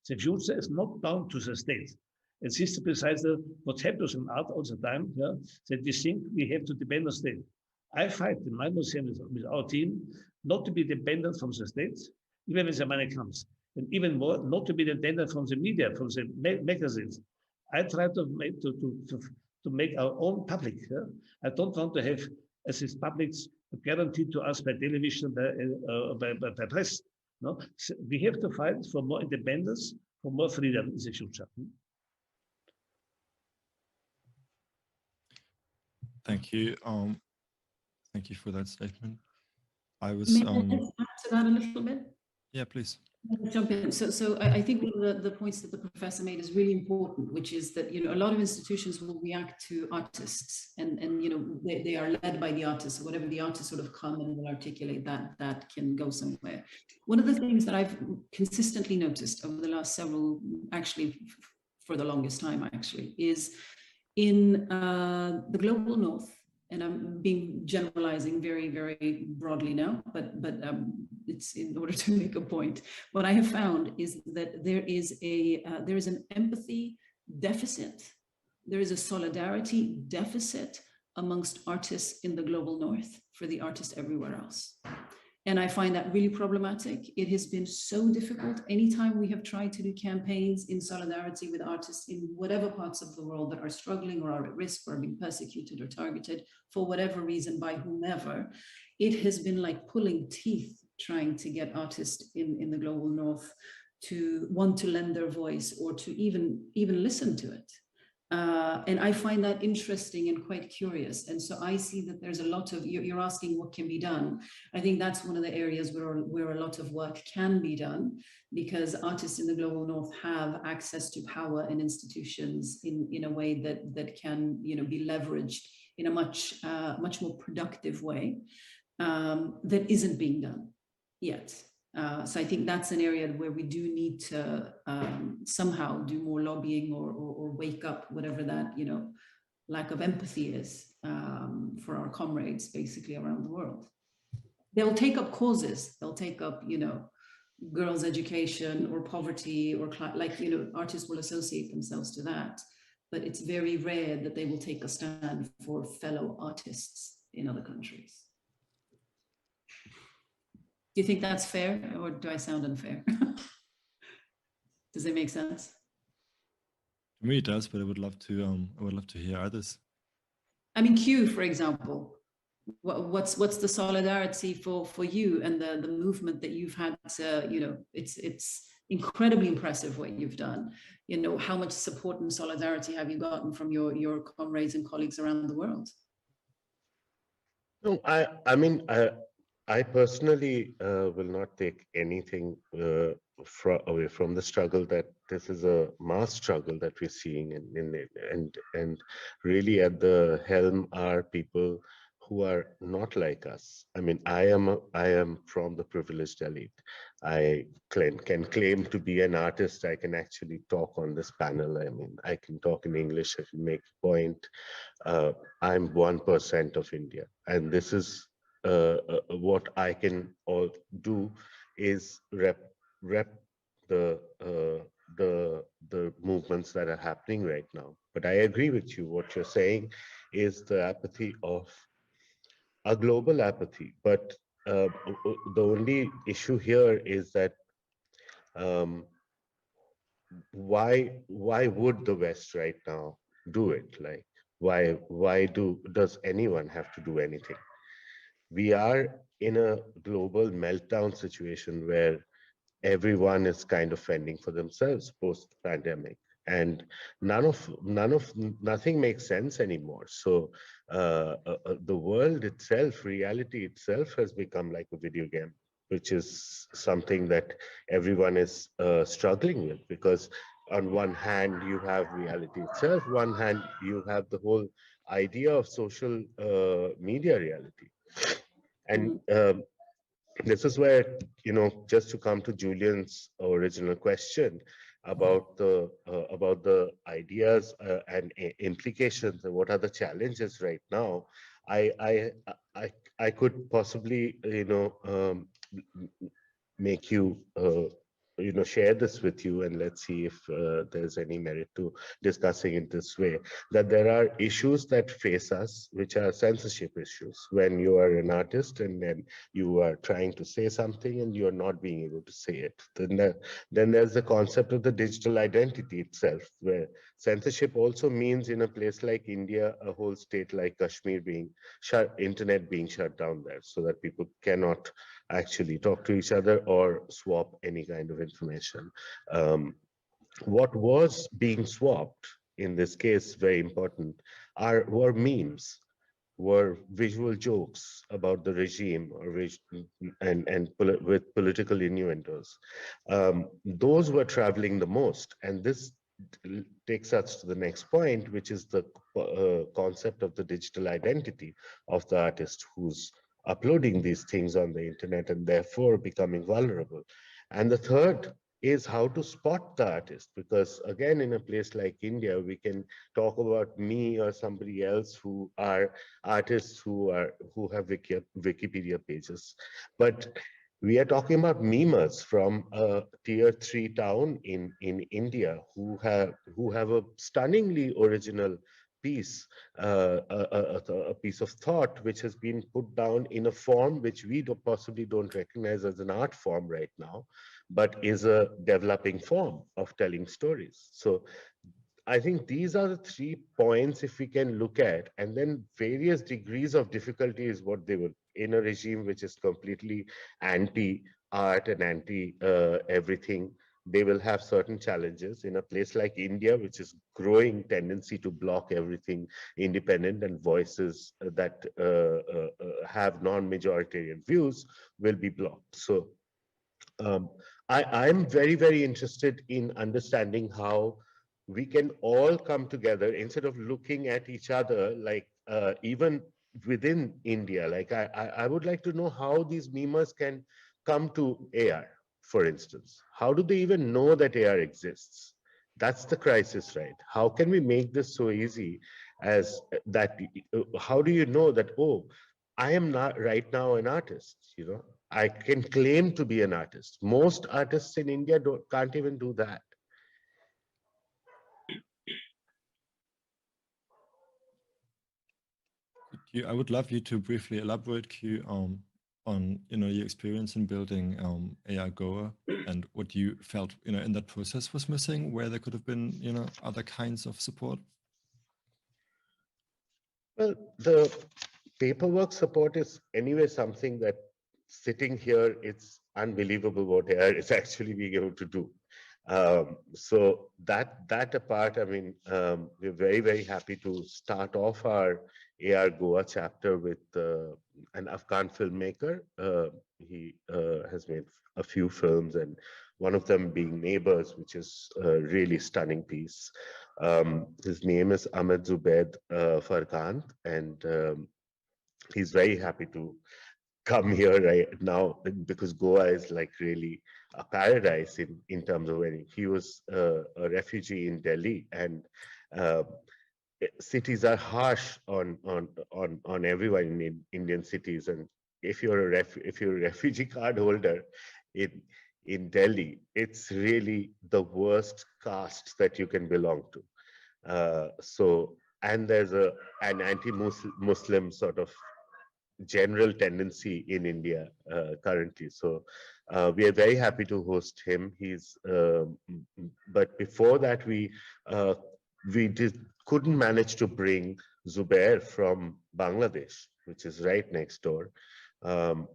The future is not down to the state. And this is precisely what happens in art all the time, that we think we have to depend on the state. I fight in my museum with our team not to be dependent from the state, even when the money comes. And even more, not to be dependent from the media, from the magazines. I try to make our own public. I don't want to have, as is public, guaranteed to us by television, by press. No, so we have to fight for more independence, for more freedom in the future. Thank you. Thank you for that statement. I was. May I add to that a little bit? Yeah, please. Jump in. So I think one of the points that the professor made is really important, which is that, a lot of institutions will react to artists and they are led by the artists. So whatever the artists sort of come and will articulate, that can go somewhere. One of the things that I've consistently noticed over the last several, actually for the longest time actually, is in the global north, and I'm generalizing very, very broadly now, but it's in order to make a point. What I have found is that there is an empathy deficit. There is a solidarity deficit amongst artists in the global north for the artists everywhere else. And I find that really problematic. It has been so difficult. Anytime we have tried to do campaigns in solidarity with artists in whatever parts of the world that are struggling or are at risk or are being persecuted or targeted for whatever reason by whomever, it has been like pulling teeth trying to get artists in the global north to want to lend their voice or to even listen to it. And I find that interesting and quite curious. And so I see that there's a lot of, you're asking what can be done. I think that's one of the areas where a lot of work can be done, because artists in the global north have access to power and institutions in a way that can be leveraged in a much more productive way that isn't being done yet. So I think that's an area where we do need to somehow do more lobbying or wake up, whatever that lack of empathy is for our comrades basically around the world. They'll take up causes. They'll take up girls' education or poverty or like, you know, artists will associate themselves to that, but it's very rare that they will take a stand for fellow artists in other countries. Do you think that's fair, or do I sound unfair? Does it make sense? To me, it does, but I would love to hear others. I mean, Q, for example, what's the solidarity for you and the movement that you've had to, you know, it's incredibly impressive what you've done. You know, how much support and solidarity have you gotten from your comrades and colleagues around the world? No, I mean, I personally will not take anything away from the struggle. That this is a mass struggle that we're seeing, and really at the helm are people who are not like us. I mean, I am from the privileged elite. I can claim to be an artist. I can actually talk on this panel. I mean, I can talk in English. I can make a point. I'm 1% of India, and this is what I can all do is rep the movements that are happening right now. But I agree with you. What you're saying is the apathy of a global apathy. But the only issue here is that why would the West right now do it? Like, why does anyone have to do anything? We are in a global meltdown situation where everyone is kind of fending for themselves post-pandemic, and nothing makes sense anymore. So the world itself, reality itself, has become like a video game, which is something that everyone is struggling with, because on one hand you have reality itself, one hand you have the whole idea of social media reality. And this is where, you know, just to come to Julian's original question about the ideas and implications, and what are the challenges right now, I could possibly, you know, make you you know, share this with you, and let's see if there's any merit to discussing it this way, that there are issues that face us, which are censorship issues. When you are an artist and then you are trying to say something and you're not being able to say it, then there's the concept of the digital identity itself, where censorship also means, in a place like India, a whole state like Kashmir being shut, internet being shut down there, so that people cannot actually talk to each other or swap any kind of information. What was being swapped in this case, very important, were memes, were visual jokes about the regime, or with political innuendos. Those were traveling the most, and this takes us to the next point, which is the concept of the digital identity of the artist who's uploading these things on the internet and therefore becoming vulnerable. And the third is how to spot the artist, because again, in a place like India, we can talk about me or somebody else who are artists who have Wikipedia pages, but we are talking about memers from a tier 3 town in India who have a stunningly original piece, a piece of thought which has been put down in a form which we possibly don't recognize as an art form right now, but is a developing form of telling stories. So I think these are the 3 points if we can look at, and then various degrees of difficulty is what they will, in a regime which is completely anti-art and anti-everything. They will have certain challenges. In a place like India, which is growing tendency to block everything independent, and voices that have non-majoritarian views will be blocked. So I'm very, very interested in understanding how we can all come together instead of looking at each other, like even within India. Like I would like to know how these memers can come to AR, for instance. How do they even know that AR exists? That's the crisis, right? How can we make this so easy as that? How do you know that, oh, I am not right now an artist, you know? I can claim to be an artist. Most artists in India can't even do that. I would love you to briefly elaborate, Q, on your experience in building AI Goa and what you felt in that process was missing, where there could have been other kinds of support. Well, the paperwork support is anyway something that sitting here, it's unbelievable what AI is actually being able to do. So that apart, I mean, we're very, very happy to start off our AR Goa chapter with an Afghan filmmaker. He has made a few films, and one of them being Neighbors, which is a really stunning piece. His name is Ahmed Zubaid Farkand, and he's very happy to come here right now because Goa is like really a paradise in terms of when he was a refugee in Delhi, and cities are harsh on everyone in Indian cities, and if you're a refugee card holder in Delhi, it's really the worst caste that you can belong to. So, and there's an anti-Muslim sort of general tendency in India currently. So we are very happy to host him. But before that, we couldn't manage to bring Zubair from Bangladesh, which is right next door.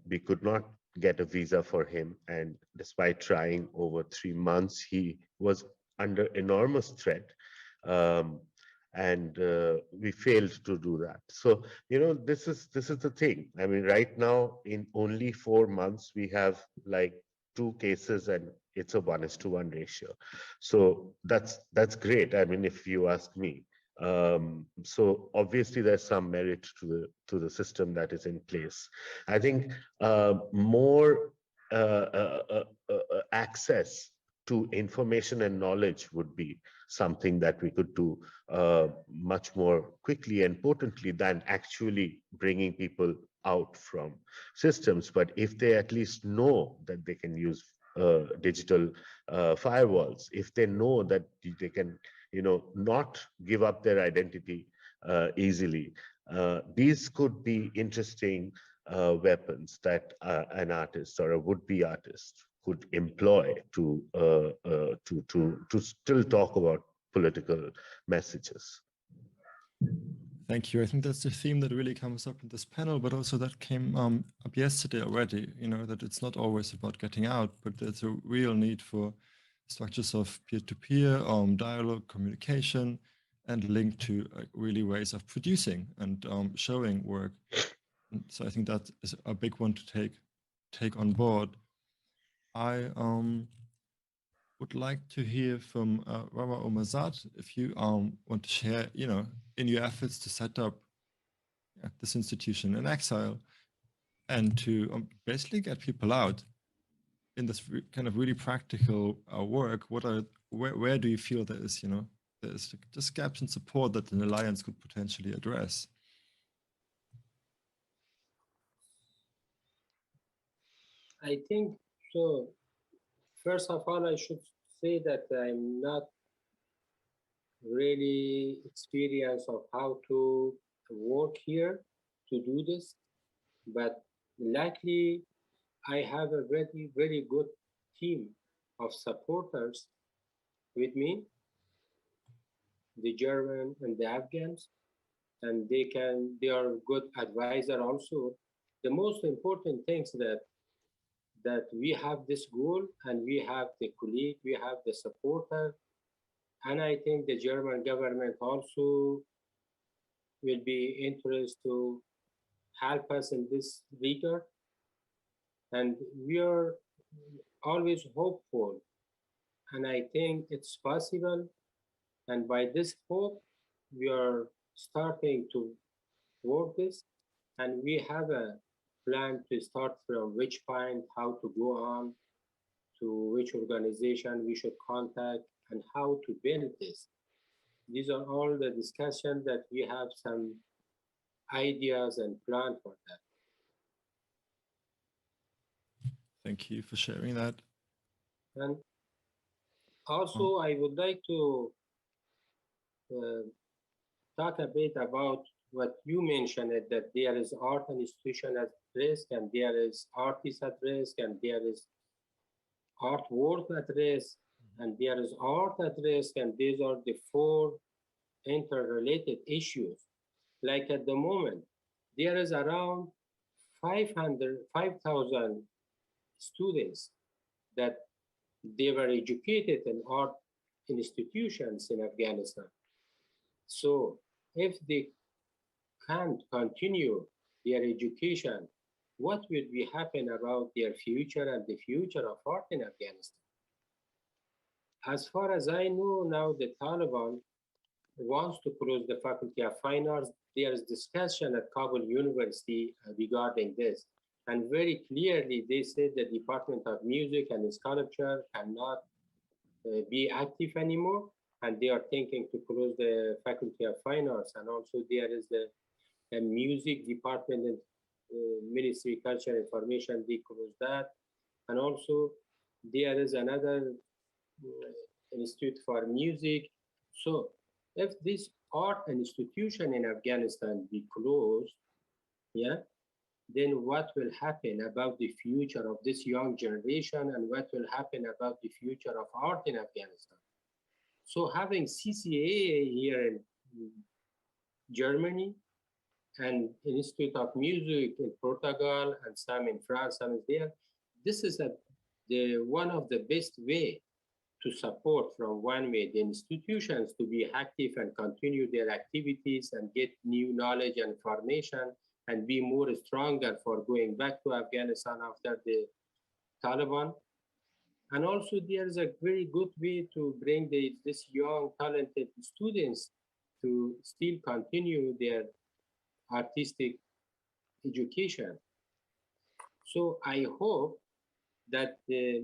We could not get a visa for him, and despite trying over 3 months, he was under enormous threat. And we failed to do that. So this is the thing. I mean, right now in only 4 months we have like 2 cases, and it's a 1:1 ratio. So that's great. I mean, if you ask me. So obviously there's some merit to the system that is in place. I think more access to information and knowledge would be something that we could do much more quickly and potently than actually bringing people out from systems. But if they at least know that they can use digital firewalls, if they know that they can, not give up their identity easily, these could be interesting weapons that an artist or a would-be artist could employ to still talk about political messages. Thank you. I think that's the theme that really comes up in this panel, but also that came up yesterday already, that it's not always about getting out, but there's a real need for structures of peer-to-peer dialogue, communication, and linked to really ways of producing and showing work. And so I think that is a big one to take on board. I would like to hear from Rawa Omazad, if you want to share, in your efforts to set up this institution in exile and to basically get people out in this kind of really practical work. Where do you feel there is, there's just gaps in support that an alliance could potentially address? I think so. First of all, I should say that I'm not really experienced of how to work here to do this, but luckily I have a very, very good team of supporters with me, the German and the Afghans, and they are good advisor also. The most important things that we have this goal, and we have the colleague, we have the supporter, and I think the German government also will be interested to help us in this regard. And we are always hopeful, and I think it's possible. And by this hope, we are starting to work this, and we have a plan to start from which point, how to go on, to which organization we should contact, and how to build this. These are all the discussions that we have some ideas and plan for that. Thank you for sharing that. And also, I would like to talk a bit about what you mentioned, that there is art and institution at risk, and there is artists at risk, and there is art world at risk, and there is art at risk, and these are the four interrelated issues. Like at the moment, there is around 5,000 students that they were educated in art institutions in Afghanistan. So if they can't continue their education, what will be happen about their future and the future of art in Afghanistan? As far as I know now, the Taliban wants to close the Faculty of Fine Arts. There is discussion at Kabul University regarding this. And very clearly, they said the Department of Music and Sculpture cannot be active anymore. And they are thinking to close the Faculty of Fine Arts. And also there is the music department and Ministry of Culture and Information, they close that. And also there is another institute for music. So if this art institution in Afghanistan be closed, yeah, then what will happen about the future of this young generation, and what will happen about the future of art in Afghanistan? So having CCAA here in Germany and Institute of Music in Portugal and some in France, some is there, this is one of the best way to support from one way the institutions to be active and continue their activities and get new knowledge and information and be more stronger for going back to Afghanistan after the Taliban. And also there is a very good way to bring this young talented students to still continue their artistic education. So I hope that the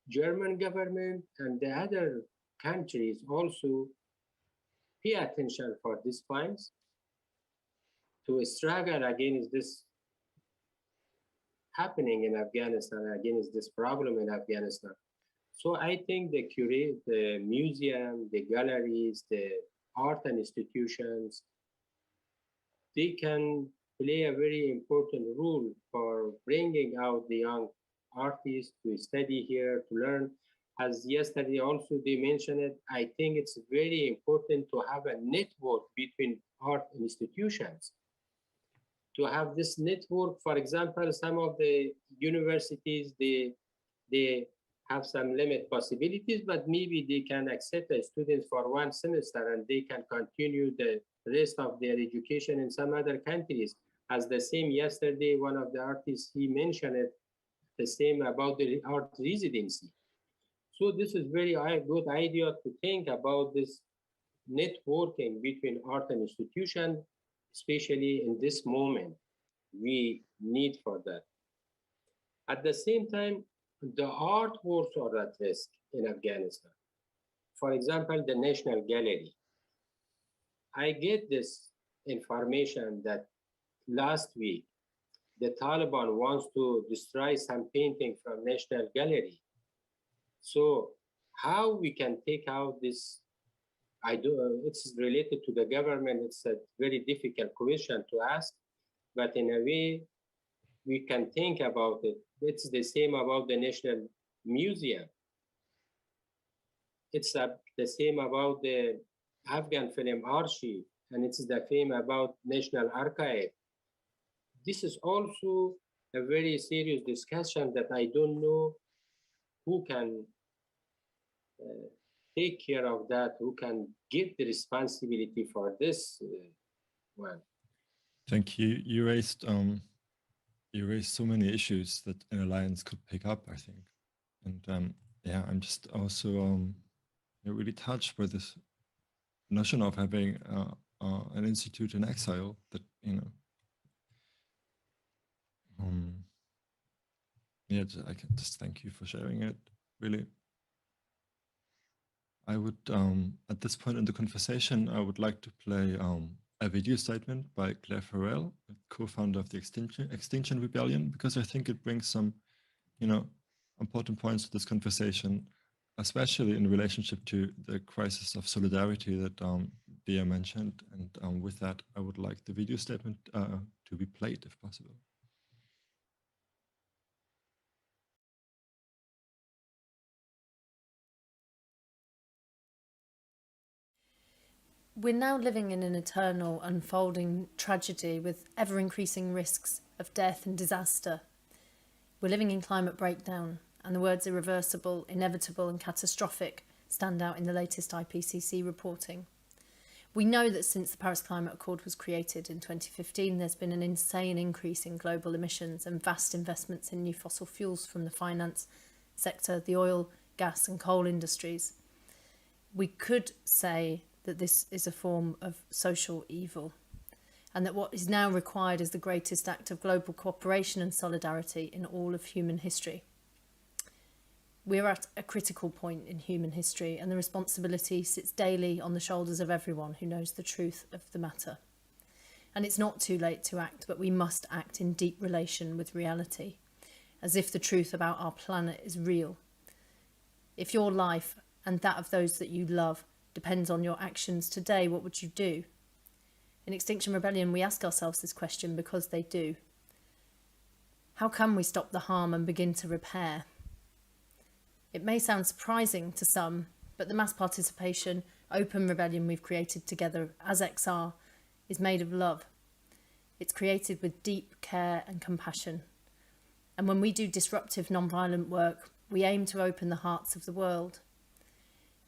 German government and the other countries also pay attention for these points to struggle against this happening in Afghanistan, against this problem in Afghanistan. So I think the museum, the galleries, the art institutions, they can play a very important role for bringing out the young artists to study here, to learn. As yesterday also they mentioned it, I think it's very important to have a network between art institutions. To have this network, for example, some of the universities, they have some limit possibilities, but maybe they can accept the students for one semester and they can continue the rest of their education in some other countries. As the same yesterday, one of the artists, he mentioned it, the same about the art residency. So this is very good idea to think about this networking between art and institution, especially in this moment. We need for that. At the same time, the artworks are at risk in Afghanistan. For example, the National Gallery. I get this information that last week, the Taliban wants to destroy some painting from National Gallery. So how we can take out this? It's related to the government. It's a very difficult question to ask, but in a way, we can think about it. It's the same about the National Museum. It's the same about the Afghan Film Archive, and it's the same about National Archive. This is also a very serious discussion that I don't know who can take care of that, who can get the responsibility for this one. Thank you. You raised so many issues that an alliance could pick up, I think. And yeah, I'm just also really touched by this notion of having an institute in exile that, yeah, I can just thank you for sharing it, really. I would, at this point in the conversation, I would like to play a video statement by Claire Farrell, co-founder of the Extinction Rebellion, because I think it brings some important points to this conversation, especially in relationship to the crisis of solidarity that Deeyah mentioned. And with that, I would like the video statement to be played if possible. We're now living in an eternal unfolding tragedy with ever-increasing risks of death and disaster. We're living in climate breakdown, and the words irreversible, inevitable and catastrophic stand out in the latest IPCC reporting. We know that since the Paris Climate Accord was created in 2015, there's been an insane increase in global emissions and vast investments in new fossil fuels from the finance sector, the oil, gas and coal industries. We could say that this is a form of social evil, and that what is now required is the greatest act of global cooperation and solidarity in all of human history. We're at a critical point in human history, and the responsibility sits daily on the shoulders of everyone who knows the truth of the matter. And it's not too late to act, but we must act in deep relation with reality, as if the truth about our planet is real. If your life and that of those that you love depends on your actions today, what would you do? In Extinction Rebellion, we ask ourselves this question because they do. How can we stop the harm and begin to repair? It may sound surprising to some, but the mass participation, open rebellion we've created together as XR is made of love. It's created with deep care and compassion. And when we do disruptive non-violent work, we aim to open the hearts of the world,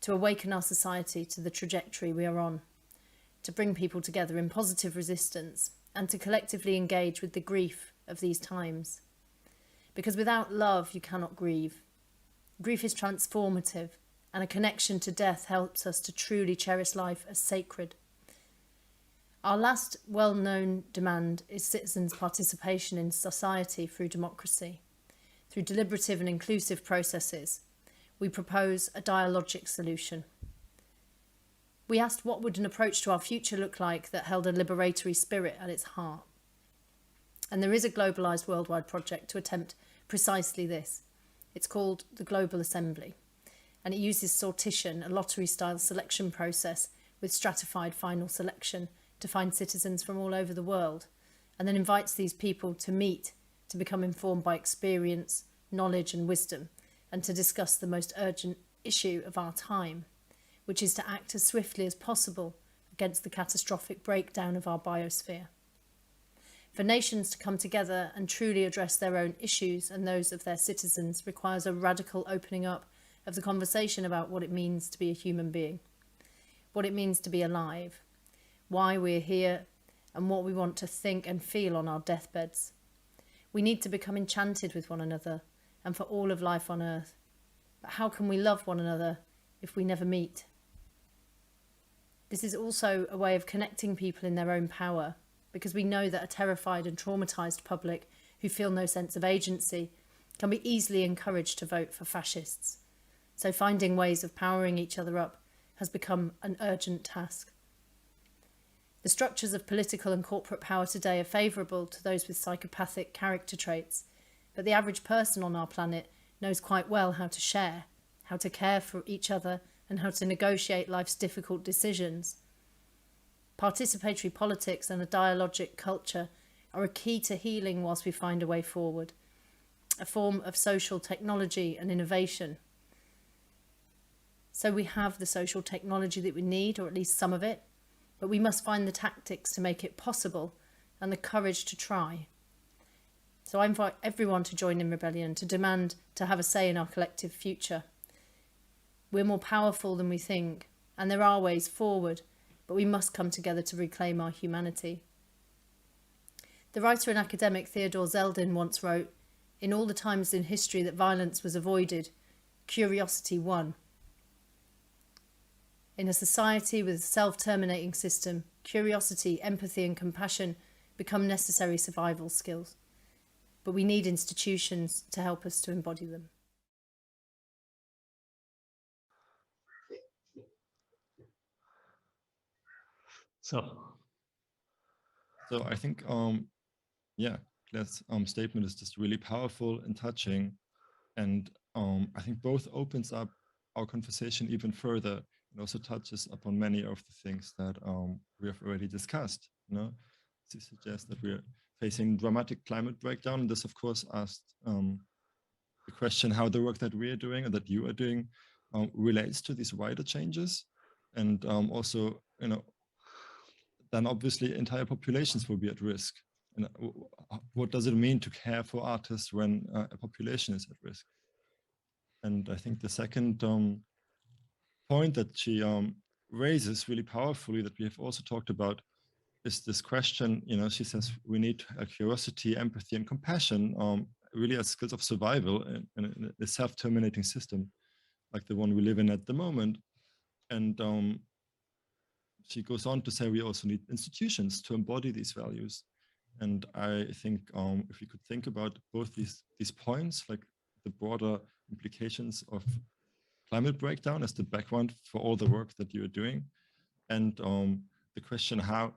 to awaken our society to the trajectory we are on, to bring people together in positive resistance, and to collectively engage with the grief of these times. Because without love, you cannot grieve. Grief is transformative, and a connection to death helps us to truly cherish life as sacred. Our last well-known demand is citizens' participation in society through democracy. Through deliberative and inclusive processes, we propose a dialogic solution. We asked what would an approach to our future look like that held a liberatory spirit at its heart. And there is a globalised worldwide project to attempt precisely this. It's called the Global Assembly, and it uses sortition, a lottery-style selection process with stratified final selection to find citizens from all over the world, and then invites these people to meet, to become informed by experience, knowledge and wisdom, and to discuss the most urgent issue of our time, which is to act as swiftly as possible against the catastrophic breakdown of our biosphere. For nations to come together and truly address their own issues and those of their citizens requires a radical opening up of the conversation about what it means to be a human being, what it means to be alive, why we're here, and what we want to think and feel on our deathbeds. We need to become enchanted with one another and for all of life on earth. But how can we love one another if we never meet? This is also a way of connecting people in their own power, because we know that a terrified and traumatised public who feel no sense of agency can be easily encouraged to vote for fascists. So finding ways of powering each other up has become an urgent task. The structures of political and corporate power today are favourable to those with psychopathic character traits, but the average person on our planet knows quite well how to share, how to care for each other, and how to negotiate life's difficult decisions. Participatory politics and a dialogic culture are a key to healing whilst we find a way forward, a form of social technology and innovation. So we have the social technology that we need, or at least some of it, but we must find the tactics to make it possible and the courage to try. So I invite everyone to join in rebellion, to demand to have a say in our collective future. We're more powerful than we think, and there are ways forward, but we must come together to reclaim our humanity. The writer and academic Theodore Zeldin once wrote, "In all the times in history that violence was avoided, curiosity won." In a society with a self-terminating system, curiosity, empathy and compassion become necessary survival skills. But we need institutions to help us to embody them. So I think, yeah, Claire's statement is just really powerful and touching. And I think both opens up our conversation even further and also touches upon many of the things that we have already discussed. You know, to suggest that we're facing dramatic climate breakdown. And this, of course, asked the question how the work that we are doing and that you are doing relates to these wider changes. And also, you know, then obviously entire populations will be at risk. And what does it mean to care for artists when a population is at risk? And I think the second point that she raises really powerfully that we have also talked about is this question, you know, she says we need curiosity, empathy, and compassion really as skills of survival in a self-terminating system like the one we live in at the moment. And she goes on to say we also need institutions to embody these values. And I think if we could think about both these points, like the broader implications of climate breakdown as the background for all the work that you're doing, and the question how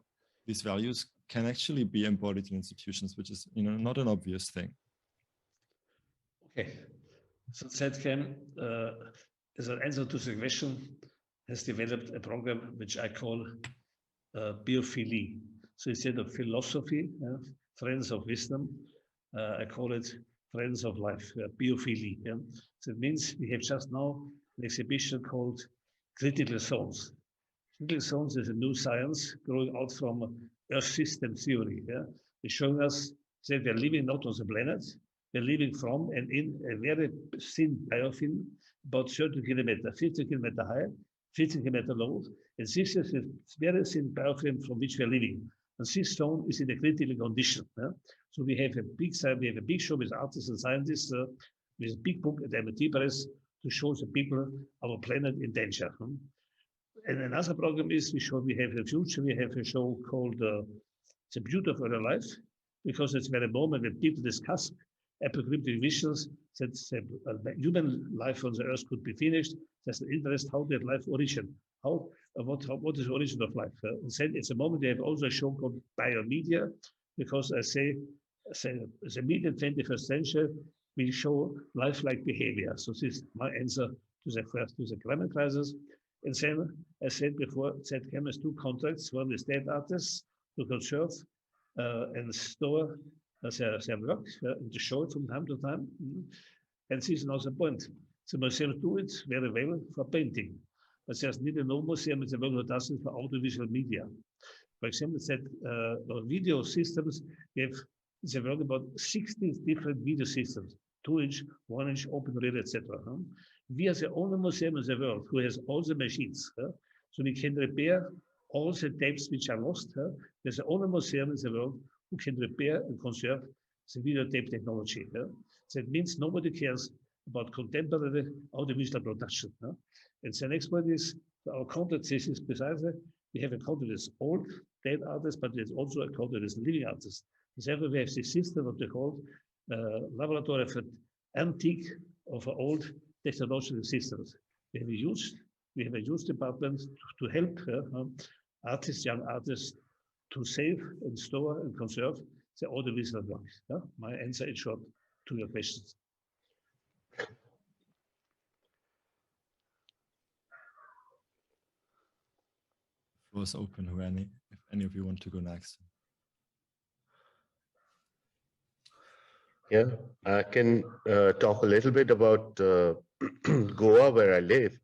these values can actually be embodied in institutions, which is, you know, not an obvious thing. Okay, so ZKM, as an answer to the question, has developed a program which I call biophilia. So instead of philosophy, friends of wisdom, I call it friends of life, biophilia. Yeah? So it means we have just now an exhibition called Critical Zones. Critical zones is a new science growing out from Earth system theory. Yeah? It's showing us that we're living not on the planet, we're living from and in a very thin biofilm, about 30 kilometers, 50 kilometers high, 50 kilometers low. And this is a very thin biofilm from which we're living. And this zone is in a critical condition. Yeah? So we have a big side, we have a big show with artists and scientists, with a big book at MIT Press to show the people our planet in danger. And another program is we have a future, we have a show called The Beauty of Our Life, because it's very moment when people discuss apocalyptic visions that human life on the earth could be finished. There's an interest how that life origin, what is the origin of life. And then it's a moment they have also a show called Biomedia, because I say the media 21st century will show life-like behavior. So this is my answer to the climate crisis. And then, as I said before, ZKM has two contracts, one with state artists to conserve and store their work and to show it from time to time. And this is another point. The museums do it very well for painting, but there's neither no museum in the world that does it for audiovisual media. For example, video systems, we have in the world about 60 different video systems, 2-inch, 1-inch, open reel, etc. We are the only museum in the world who has all the machines, so we can repair all the tapes which are lost. There's the only museum in the world who can repair and conserve the videotape technology. That means nobody cares about contemporary audiovisual production. And the next one is our content is precisely, we have a content as old dead artists, but there's also a content as living artists. Therefore, we have this system of the called laboratory for antique of old technological systems. We have a huge department to help artists, young artists, to save and store and conserve the audiovisual work. My answer in short to your questions. Floor is open, if any of you want to go next. Yeah, I can talk a little bit about Goa, where I live,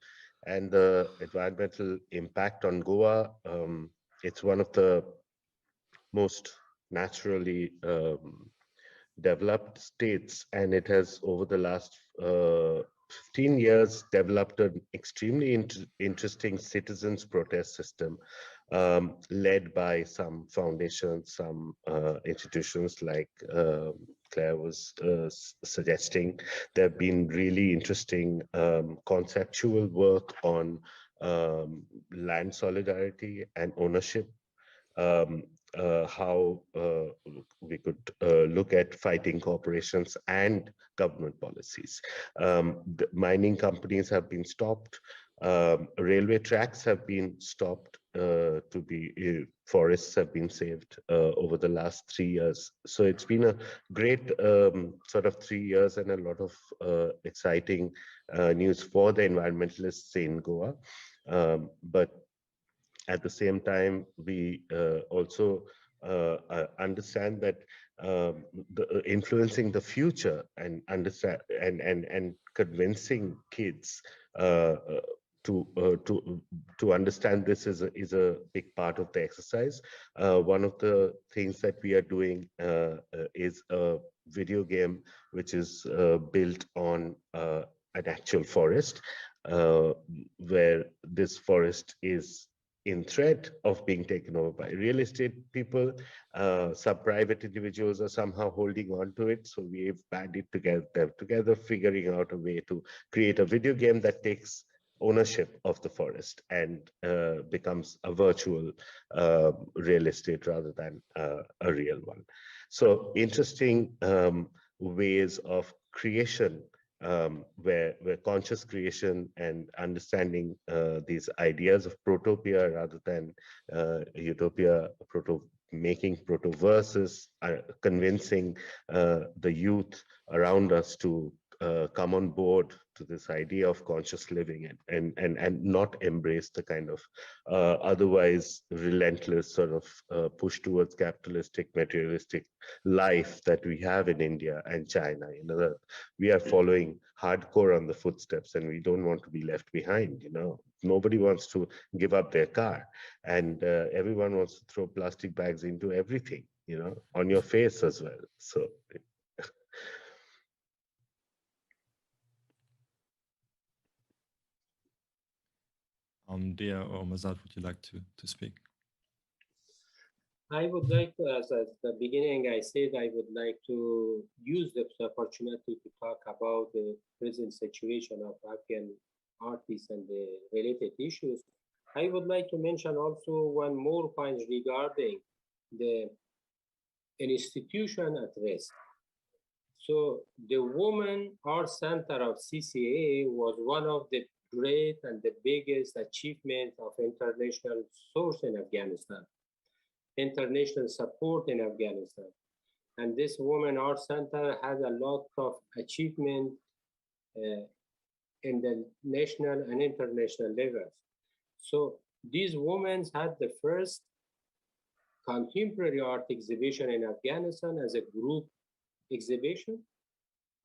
and the environmental impact on Goa. It's one of the most naturally developed states, and it has over the last 15 years developed an extremely interesting citizens protest system, led by some foundations, some institutions like Claire was suggesting. There have been really interesting conceptual work on land solidarity and ownership, how we could look at fighting corporations and government policies. The mining companies have been stopped, railway tracks have been stopped, to be forests have been saved over the last 3 years. So it's been a great sort of 3 years and a lot of exciting news for the environmentalists in Goa. But at the same time, we also understand that influencing the future and understand and convincing kids to understand this is a big part of the exercise. One of the things that we are doing is a video game which is built on an actual forest, where this forest is in threat of being taken over by real estate people. Some private individuals are somehow holding on to it. So we've banded together, figuring out a way to create a video game that takes ownership of the forest and becomes a virtual real estate rather than a real one. So interesting ways of creation, where conscious creation and understanding these ideas of protopia rather than utopia, making proto-verses, convincing the youth around us to come on board to this idea of conscious living and not embrace the kind of otherwise relentless sort of push towards capitalistic, materialistic life that we have in India and China. You know, we are following hardcore on the footsteps and we don't want to be left behind. You know, nobody wants to give up their car, and everyone wants to throw plastic bags into everything, you know, on your face as well. So Deeyah or Mazad, would you like to speak? I would like to, as at the beginning I said, I would like to use this opportunity to talk about the present situation of Afghan artists and the related issues. I would like to mention also one more point regarding the institution at risk. So the Women Art Center of CCA was one of the great and the biggest achievements of international source in Afghanistan, international support in Afghanistan. And this Women Art Center has a lot of achievement in the national and international levels. So these women had the first contemporary art exhibition in Afghanistan as a group exhibition.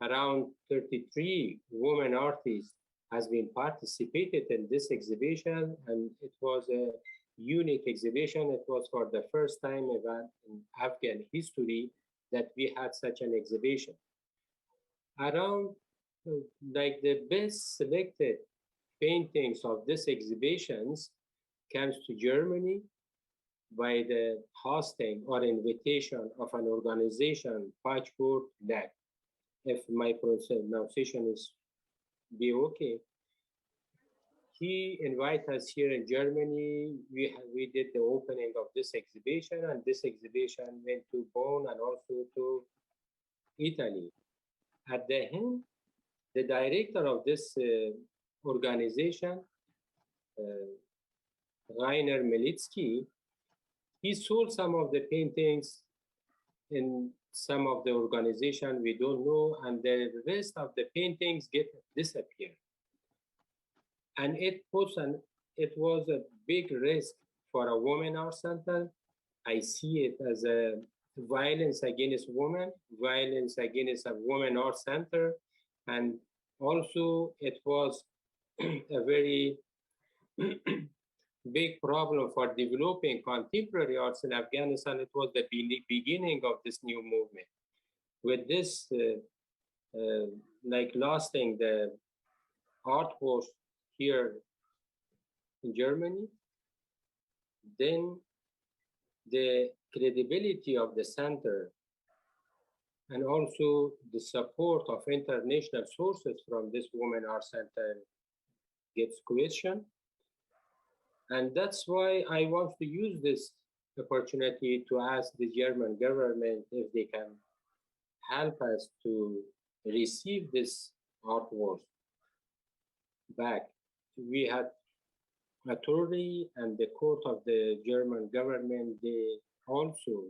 Around 33 women artists has been participated in this exhibition, and it was a unique exhibition. It was for the first time in Afghan history that we had such an exhibition. Around like the best selected paintings of these exhibitions comes to Germany by the hosting or invitation of an organization, Qaushiq Mukherjee. If my pronunciation is okay. He invited us here in Germany. We did the opening of this exhibition, and this exhibition went to Bonn and also to Italy. At the end, the director of this organization, Rainer Militias, he sold some of the paintings in some of the organization we don't know, and the rest of the paintings disappear. And it was a big risk for a women art center. I see it as a violence against women, violence against a women art center, and also it was a very big problem for developing contemporary arts in Afghanistan. It was the beginning of this new movement. With this, like lasting the art was here in Germany, then the credibility of the center and also the support of international sources from this Women Art Center gets questioned. And that's why I want to use this opportunity to ask the German government if they can help us to receive this artwork back. We had authority and the court of the German government, they also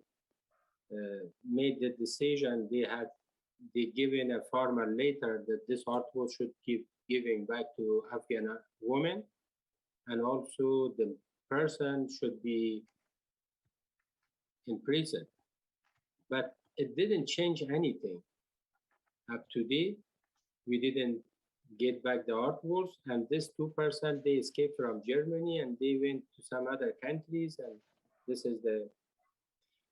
made the decision. They given a formal letter that this artwork should keep giving back to Afghan women, and also the person should be in prison. But it didn't change anything. Up to date, we didn't get back the artworks, and this 2%, they escaped from Germany and they went to some other countries, and this is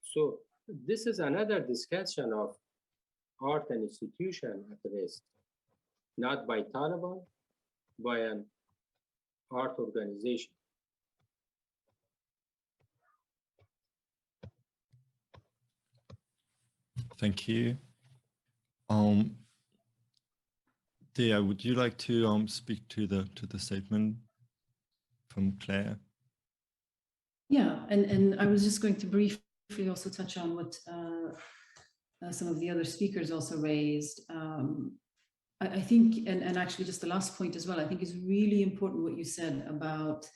so this is another discussion of art and institution at risk, not by Taliban, by an art organization. Thank you. Deeyah, would you like to speak to the statement from Claire? Yeah, and I was just going to briefly also touch on what some of the other speakers also raised. I think, and actually just the last point as well, I think is really important what you said about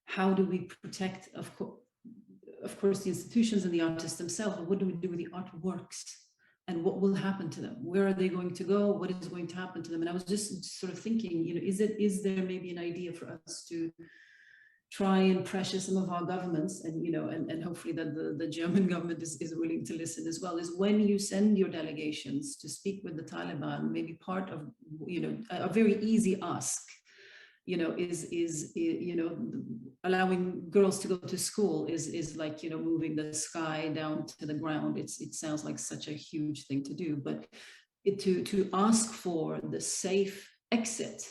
how do we protect, of course, the institutions and the artists themselves, but what do we do with the artworks? And what will happen to them? Where are they going to go? What is going to happen to them? And I was just sort of thinking, you know, is there maybe an idea for us to try and pressure some of our governments, and you know, and hopefully that the German government is willing to listen as well, is when you send your delegations to speak with the Taliban, maybe part of, you know, a very easy ask, you know, is you know, allowing girls to go to school is like, you know, moving the sky down to the ground. It sounds like such a huge thing to do, but to ask for the safe exit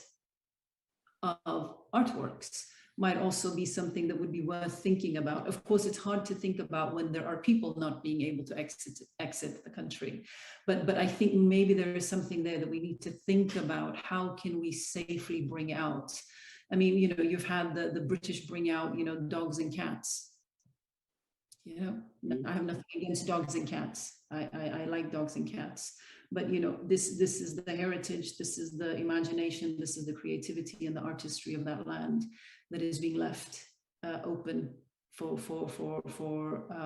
of artworks might also be something that would be worth thinking about. Of course, it's hard to think about when there are people not being able to exit the country. But I think maybe there is something there that we need to think about. How can we safely bring out? I mean, you know, you've had the British bring out, you know, dogs and cats. You know, I have nothing against dogs and cats. I like dogs and cats. But, you know, this is the heritage, this is the imagination, this is the creativity and the artistry of that land that is being left open for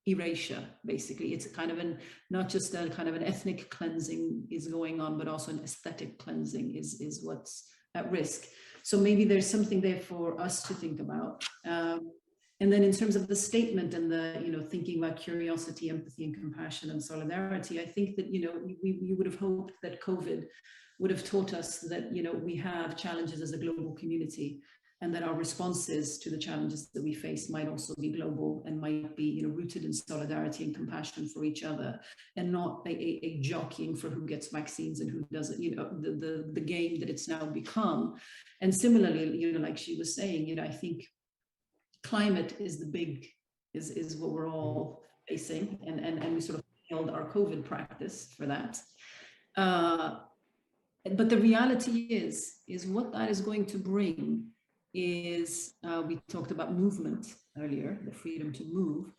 erasure, basically. It's kind of not just a kind of an ethnic cleansing is going on, but also an aesthetic cleansing is what's at risk. So maybe there's something there for us to think about. And then in terms of the statement and the, you know, thinking about curiosity, empathy, and compassion and solidarity, I think that, you know, we would have hoped that COVID would have taught us that, you know, we have challenges as a global community, and that our responses to the challenges that we face might also be global and might be, you know, rooted in solidarity and compassion for each other, and not a jockeying for who gets vaccines and who doesn't, you know, the game that it's now become. And similarly, you know, like she was saying, you know, I think climate is is what we're all facing, and we sort of failed our COVID practice for that. But the reality is what that is going to bring is, we talked about movement earlier, the freedom to move.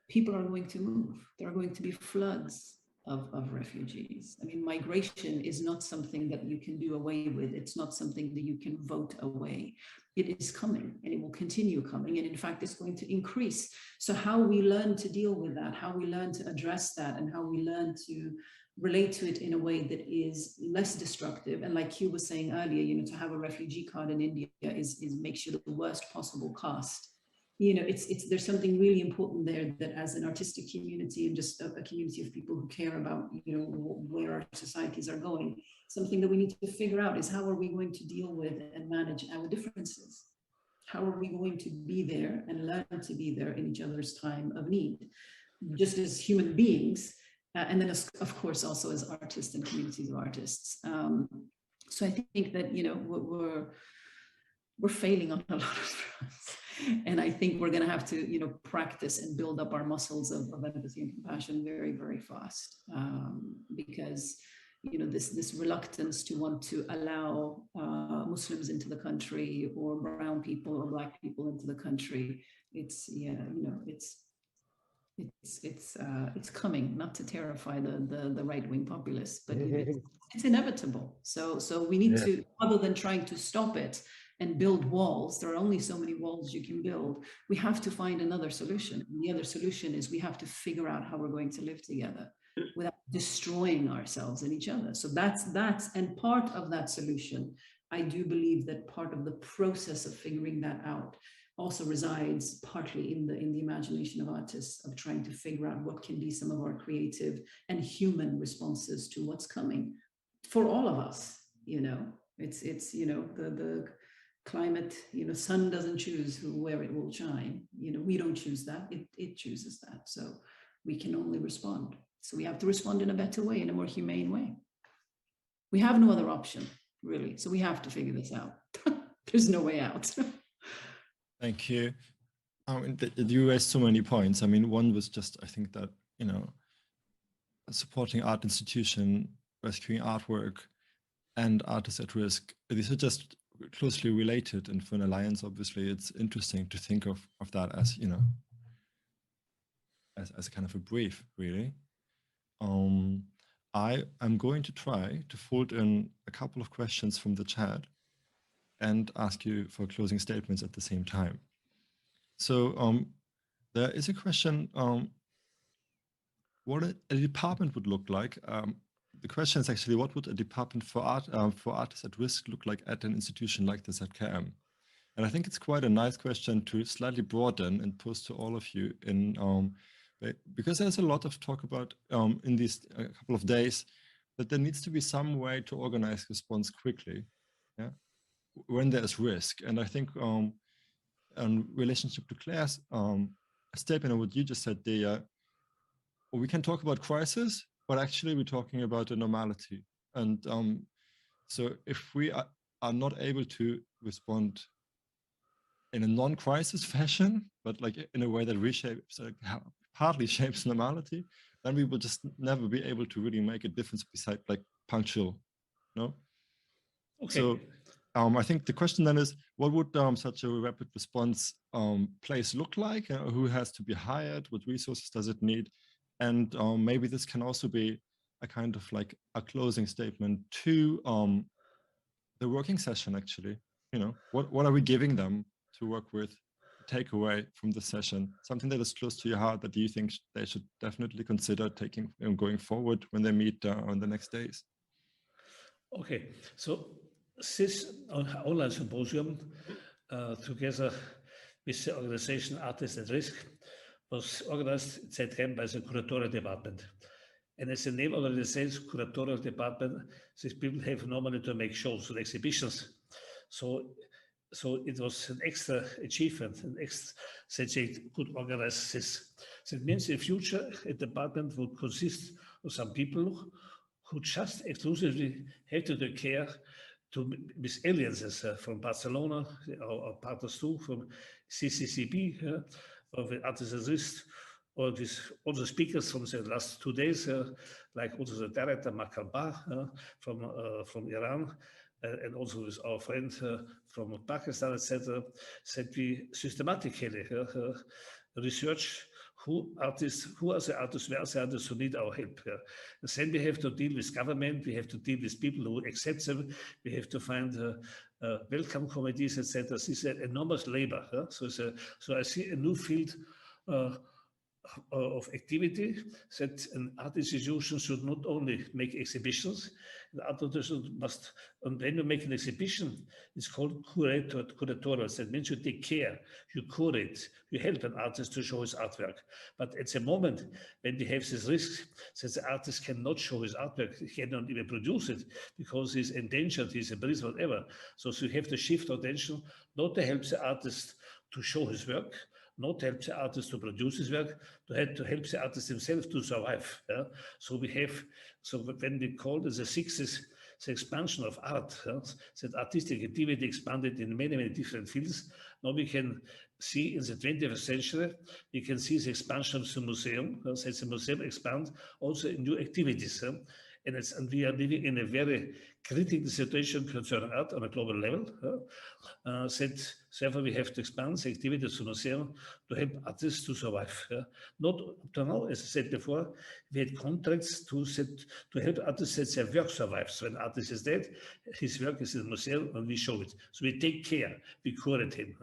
People are going to move. There are going to be floods of refugees. I mean, migration is not something that you can do away with. It's not something that you can vote away. It is coming, and it will continue coming. And in fact, it's going to increase. So how we learn to deal with that, how we learn to address that, and how we learn to relate to it in a way that is less destructive. And like Hugh was saying earlier, you know, to have a refugee card in India makes you the worst possible cast. You know, there's something really important there, that as an artistic community and just a community of people who care about, you know, where our societies are going, something that we need to figure out is how are we going to deal with and manage our differences? How are we going to be there and learn to be there in each other's time of need, just as human beings, and then of course also as artists and communities of artists. So I think that, you know, we're failing on a lot of fronts. And I think we're going to have to, you know, practice and build up our muscles of empathy and compassion very, very fast, because, you know, this reluctance to want to allow Muslims into the country, or brown people or Black people into the country, it's, yeah, you know, It's coming, not to terrify the right-wing populists, but it's inevitable. So we need to, other than trying to stop it and build walls, there are only so many walls you can build. We have to find another solution. And the other solution is we have to figure out how we're going to live together without destroying ourselves and each other. So that's and part of that solution, I do believe that part of the process of figuring that out also resides partly in the imagination of artists, of trying to figure out what can be some of our creative and human responses to what's coming for all of us. You know, it's you know, the climate, you know, sun doesn't choose where it will shine. You know, we don't choose that, it chooses that. So we can only respond. So we have to respond in a better way, in a more humane way. We have no other option, really. So we have to figure this out. There's no way out. Thank you. You raised so many points. I mean, one was just, I think that, you know, supporting art institution, rescuing artwork, and artists at risk. These are just closely related. And for an alliance, obviously, it's interesting to think of that as, you know, as kind of a brief, really. I am going to try to fold in a couple of questions from the chat and ask you for closing statements at the same time. So there is a question, what a department would look like. The question is actually, what would a department for artists at risk look like at an institution like the ZKM? And I think it's quite a nice question to slightly broaden and pose to all of you because there's a lot of talk about in these couple of days that there needs to be some way to organize response quickly, yeah, when there's risk. And I think in relationship to Claire's statement and what you just said, Deeyah, we can talk about crisis, but actually we're talking about a normality. And so if we are not able to respond in a non-crisis fashion, but like in a way that reshapes, partly shapes normality, then we will just never be able to really make a difference beside like punctual, no? Okay. So I think the question then is, what would such a rapid response place look like? Who has to be hired? What resources does it need? And maybe this can also be a kind of like a closing statement to the working session, actually. You know, what are we giving them to work with, take away from the session? Something that is close to your heart that you think they should definitely consider taking going forward when they meet on the next days? Okay, so this online symposium together with the organization Artists at Risk was organized at ZKM by the curatorial department. And as the name already says, curatorial department, these people have normally to make shows and exhibitions. So it was an extra achievement, that they could organize this. So it means in future, a department would consist of some people who just exclusively have to take care with aliases from Barcelona, our partners too, from CCCB, or the Artists at Risk, or with all the speakers from the last 2 days, like also the director Makalba from Iran, and also with our friend from Pakistan, etc., that we systematically research who are the artists, where are the artists who need our help. And then we have to deal with government, we have to deal with people who accept them, we have to find welcome committees, etc. This is an enormous labor. So I see a new field of activity that an art institution should not only make exhibitions, the art institution must, and when you make an exhibition, it's called curatorial. That means you take care, you curate, you help an artist to show his artwork. But at the moment, when we have this risk that the artist cannot show his artwork, he cannot even produce it because he's endangered, he's a priest, whatever. So you have to shift attention, not to help the artist to show his work, not to help the artist to produce his work, to help the artist himself to survive. Yeah? So when we call it the sixth, the expansion of art, that artistic activity expanded in many, many different fields. Now we can see in the 20th century, we can see the expansion of the museum, that the museum expand also in new activities. And we are living in a very critical situation concerning art on a global level. That Therefore, we have to expand the activities of the museum to help artists to survive. Not up to now, as I said before, we had contracts to help artists that their work survives. When an artist is dead, his work is in the museum and we show it. So we take care, we curate him.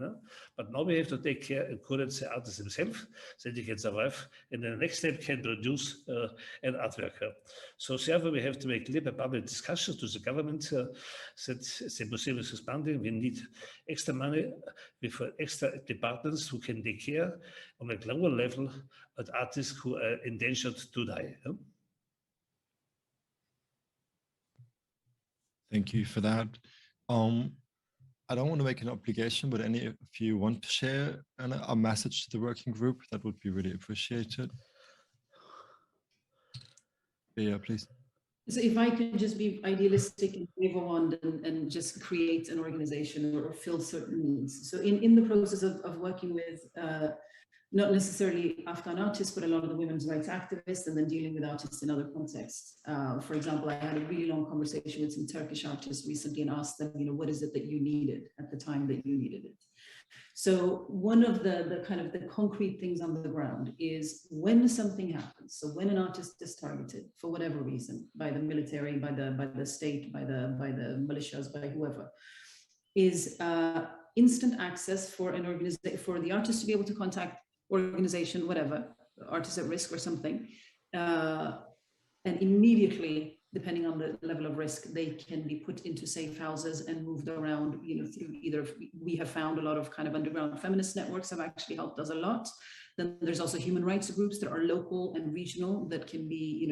But now we have to take care and curate the artist himself so that he can survive. And then the next step can produce an artwork. So therefore, we have to make clear by public discussions to the government that the museum is expanding. We need extra money with extra departments who can take care on a global level of artists who are endangered to die. Thank you for that. I don't want to make an obligation, but any of you want to share a message to the working group, that would be really appreciated. Yeah, please. So if I could just be idealistic and wave a wand and just create an organization or fill certain needs. So in the process of working with not necessarily Afghan artists, but a lot of the women's rights activists, and then dealing with artists in other contexts. For example, I had a really long conversation with some Turkish artists recently and asked them, what is it that you needed at the time that you needed it? So one of the kind of the concrete things on the ground is when something happens. So when an artist is targeted for whatever reason, by the military, by the state, by the militias, by whoever, is instant access for an organization, for the artist to be able to contact organization, whatever, artist at risk or something, and immediately, depending on the level of risk, they can be put into safe houses and moved around, through either, we have found a lot of kind of underground feminist networks have actually helped us a lot. Then there's also human rights groups that are local and regional that can be,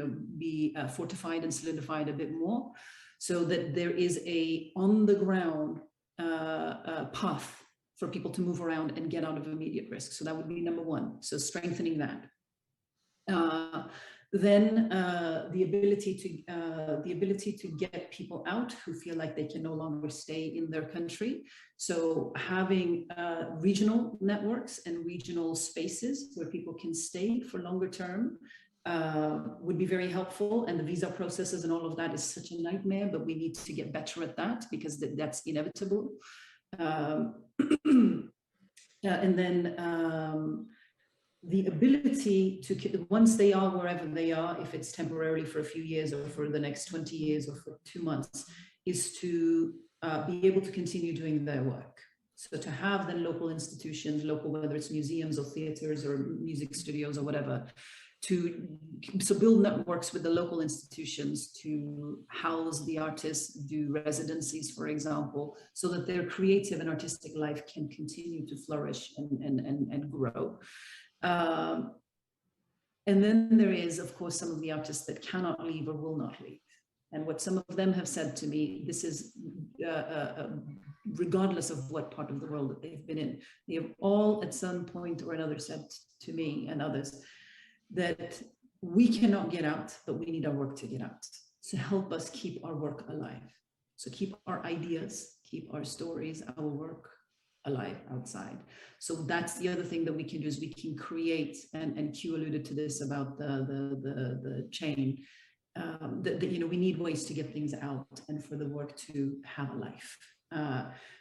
fortified and solidified a bit more, so that there is a on the ground path for people to move around and get out of immediate risk. So that would be number one. So strengthening that. Then the ability to get people out who feel like they can no longer stay in their country. So having regional networks and regional spaces where people can stay for longer term would be very helpful. And the visa processes and all of that is such a nightmare, but we need to get better at that because that's inevitable. And then the ability to, once they are wherever they are, if it's temporarily for a few years or for the next 20 years or for 2 months, is to be able to continue doing their work. So to have the local institutions, whether it's museums or theaters or music studios or whatever, so build networks with the local institutions to house the artists, do residencies, for example, so that their creative and artistic life can continue to flourish and grow. And then there is, of course, some of the artists that cannot leave or will not leave. And what some of them have said to me, this is regardless of what part of the world that they've been in, they have all at some point or another said to me and others that we cannot get out, but we need our work to get out. So help us keep our work alive. So keep our ideas, keep our stories, our work alive outside. So that's the other thing that we can do, is we can create, and Q alluded to this about the chain, we need ways to get things out and for the work to have a life.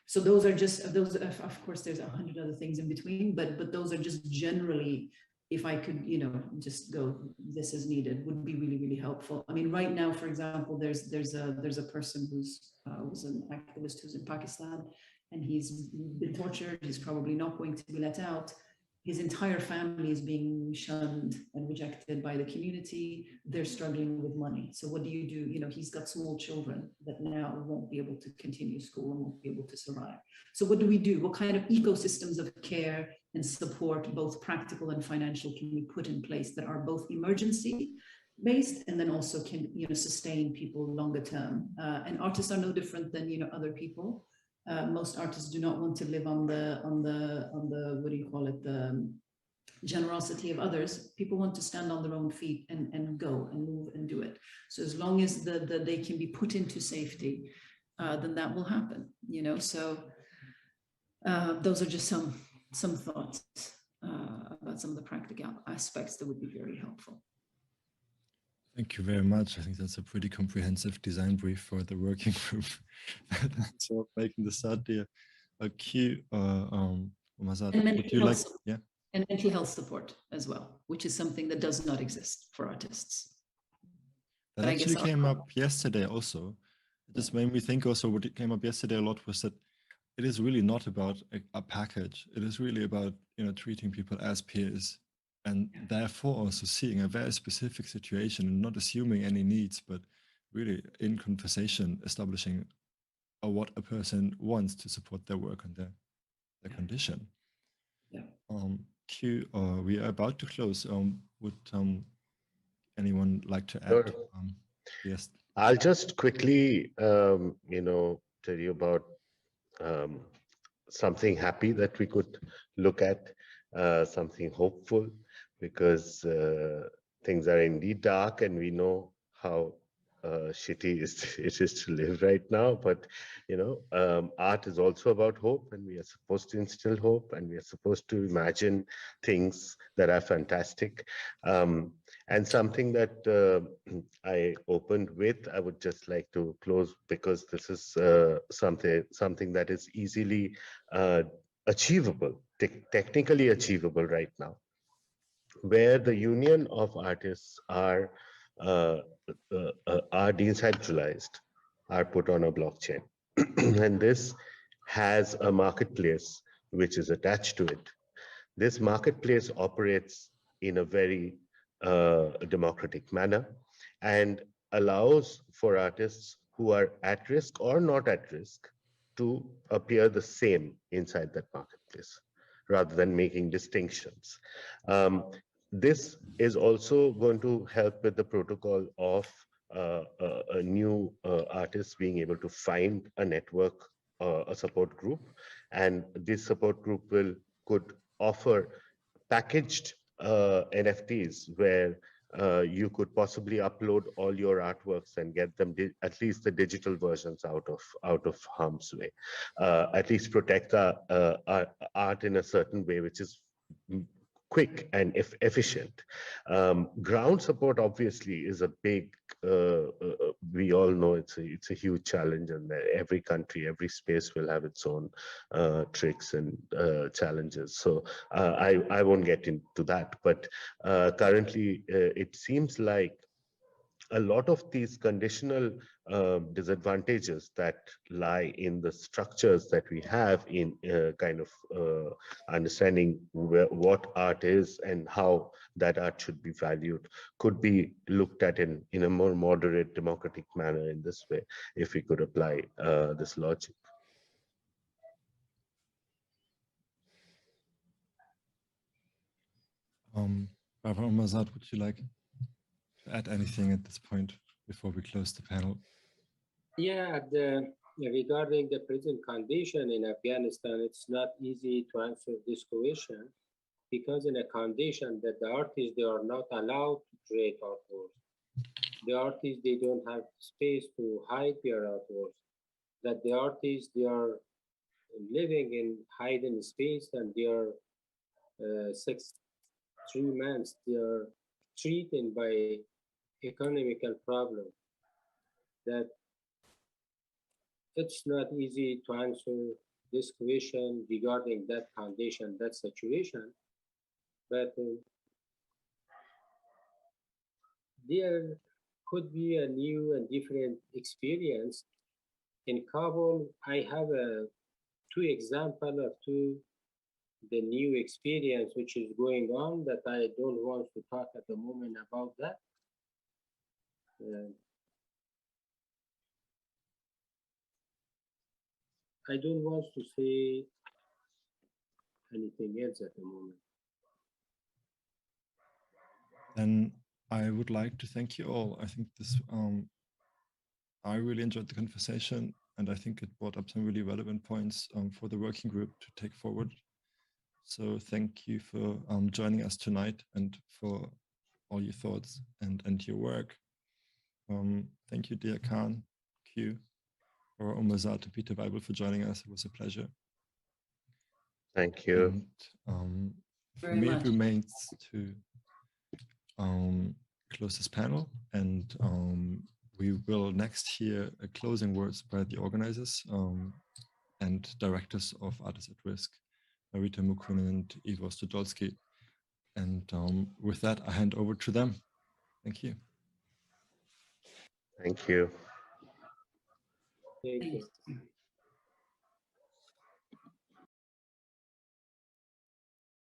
So those are just, of course, there's 100 other things in between, but those are just generally, if I could, just go, this is needed, would be really, really helpful. I mean, right now, for example, there's a person who's was an activist who's in Pakistan, and he's been tortured. He's probably not going to be let out. His entire family is being shunned and rejected by the community. They're struggling with money. So what do? He's got small children that now won't be able to continue school and won't be able to survive. So what do we do? What kind of ecosystems of care and support, both practical and financial, can we put in place that are both emergency based and then also can sustain people longer term? And artists are no different than other people. Most artists do not want to live on the what do you call it, the generosity of others. People want to stand on their own feet and go and move and do it. So as long as they can be put into safety, then that will happen. So those are just some thoughts about some of the practical aspects that would be very helpful. Thank you very much. I think that's a pretty comprehensive design brief for the working group. Thanks for making the start, Deeyah. Q, Mazad, And would you like, yeah? And mental health support as well, which is something that does not exist for artists. That but actually came up yesterday also. It just made me think also what came up yesterday a lot was that it is really not about a package. It is really about, treating people as peers, and therefore also seeing a very specific situation and not assuming any needs, but really in conversation establishing what a person wants to support their work and their condition. Yeah. Q, we are about to close. Would anyone like to add? Sure. Yes. I'll just quickly, tell you about something happy that we could look at, something hopeful, because things are indeed dark, and we know how shitty it is to live right now. But art is also about hope, and we are supposed to instill hope, and we are supposed to imagine things that are fantastic. And something that I opened with, I would just like to close, because this is something that is easily achievable, technically achievable right now, where the union of artists are decentralized, are put on a blockchain. And this has a marketplace which is attached to it. This marketplace operates in a very democratic manner and allows for artists who are at risk or not at risk to appear the same inside that marketplace, rather than making distinctions. This is also going to help with the protocol of a new artist being able to find a network, a support group, and this support group could offer packaged NFTs where you could possibly upload all your artworks and get them at least the digital versions out of harm's way, at least protect our art in a certain way, which is quick and efficient. Ground support obviously is a big, we all know it's a huge challenge, and every country, every space will have its own tricks and challenges. So I won't get into that, but currently it seems like a lot of these conditional disadvantages that lie in the structures that we have in kind of understanding what art is and how that art should be valued could be looked at in a more moderate, democratic manner in this way, if we could apply this logic. Barbara Mazad, would you like to add anything at this point before we close the panel? Yeah, regarding the present condition in Afghanistan, it's not easy to answer this question, because in a condition that the artists, they are not allowed to create artwork. The artists, they don't have space to hide their artwork. That the artists, they are living in hidden space, and they are 3 months, they are treated by economical problem. That it's not easy to answer this question regarding that condition, that situation, but there could be a new and different experience. In Kabul, I have 2 examples of the new experience which is going on that I don't want to talk at the moment about that. I don't want to say anything else at the moment. Then I would like to thank you all. I think this, I really enjoyed the conversation, and I think it brought up some really relevant points for the working group to take forward. So thank you for joining us tonight and for all your thoughts and your work. Thank you, Deeyah Khan, Q, or Mazad and Peter Weibel for joining us. It was a pleasure. Thank you. And for me, it remains to close this panel, and we will next hear closing words by the organizers. and directors of Artists at Risk, Marita Mukunen and Ivo Stodolski. And with that, I hand over to them. Thank you. Thank you. Thank you. Thanks.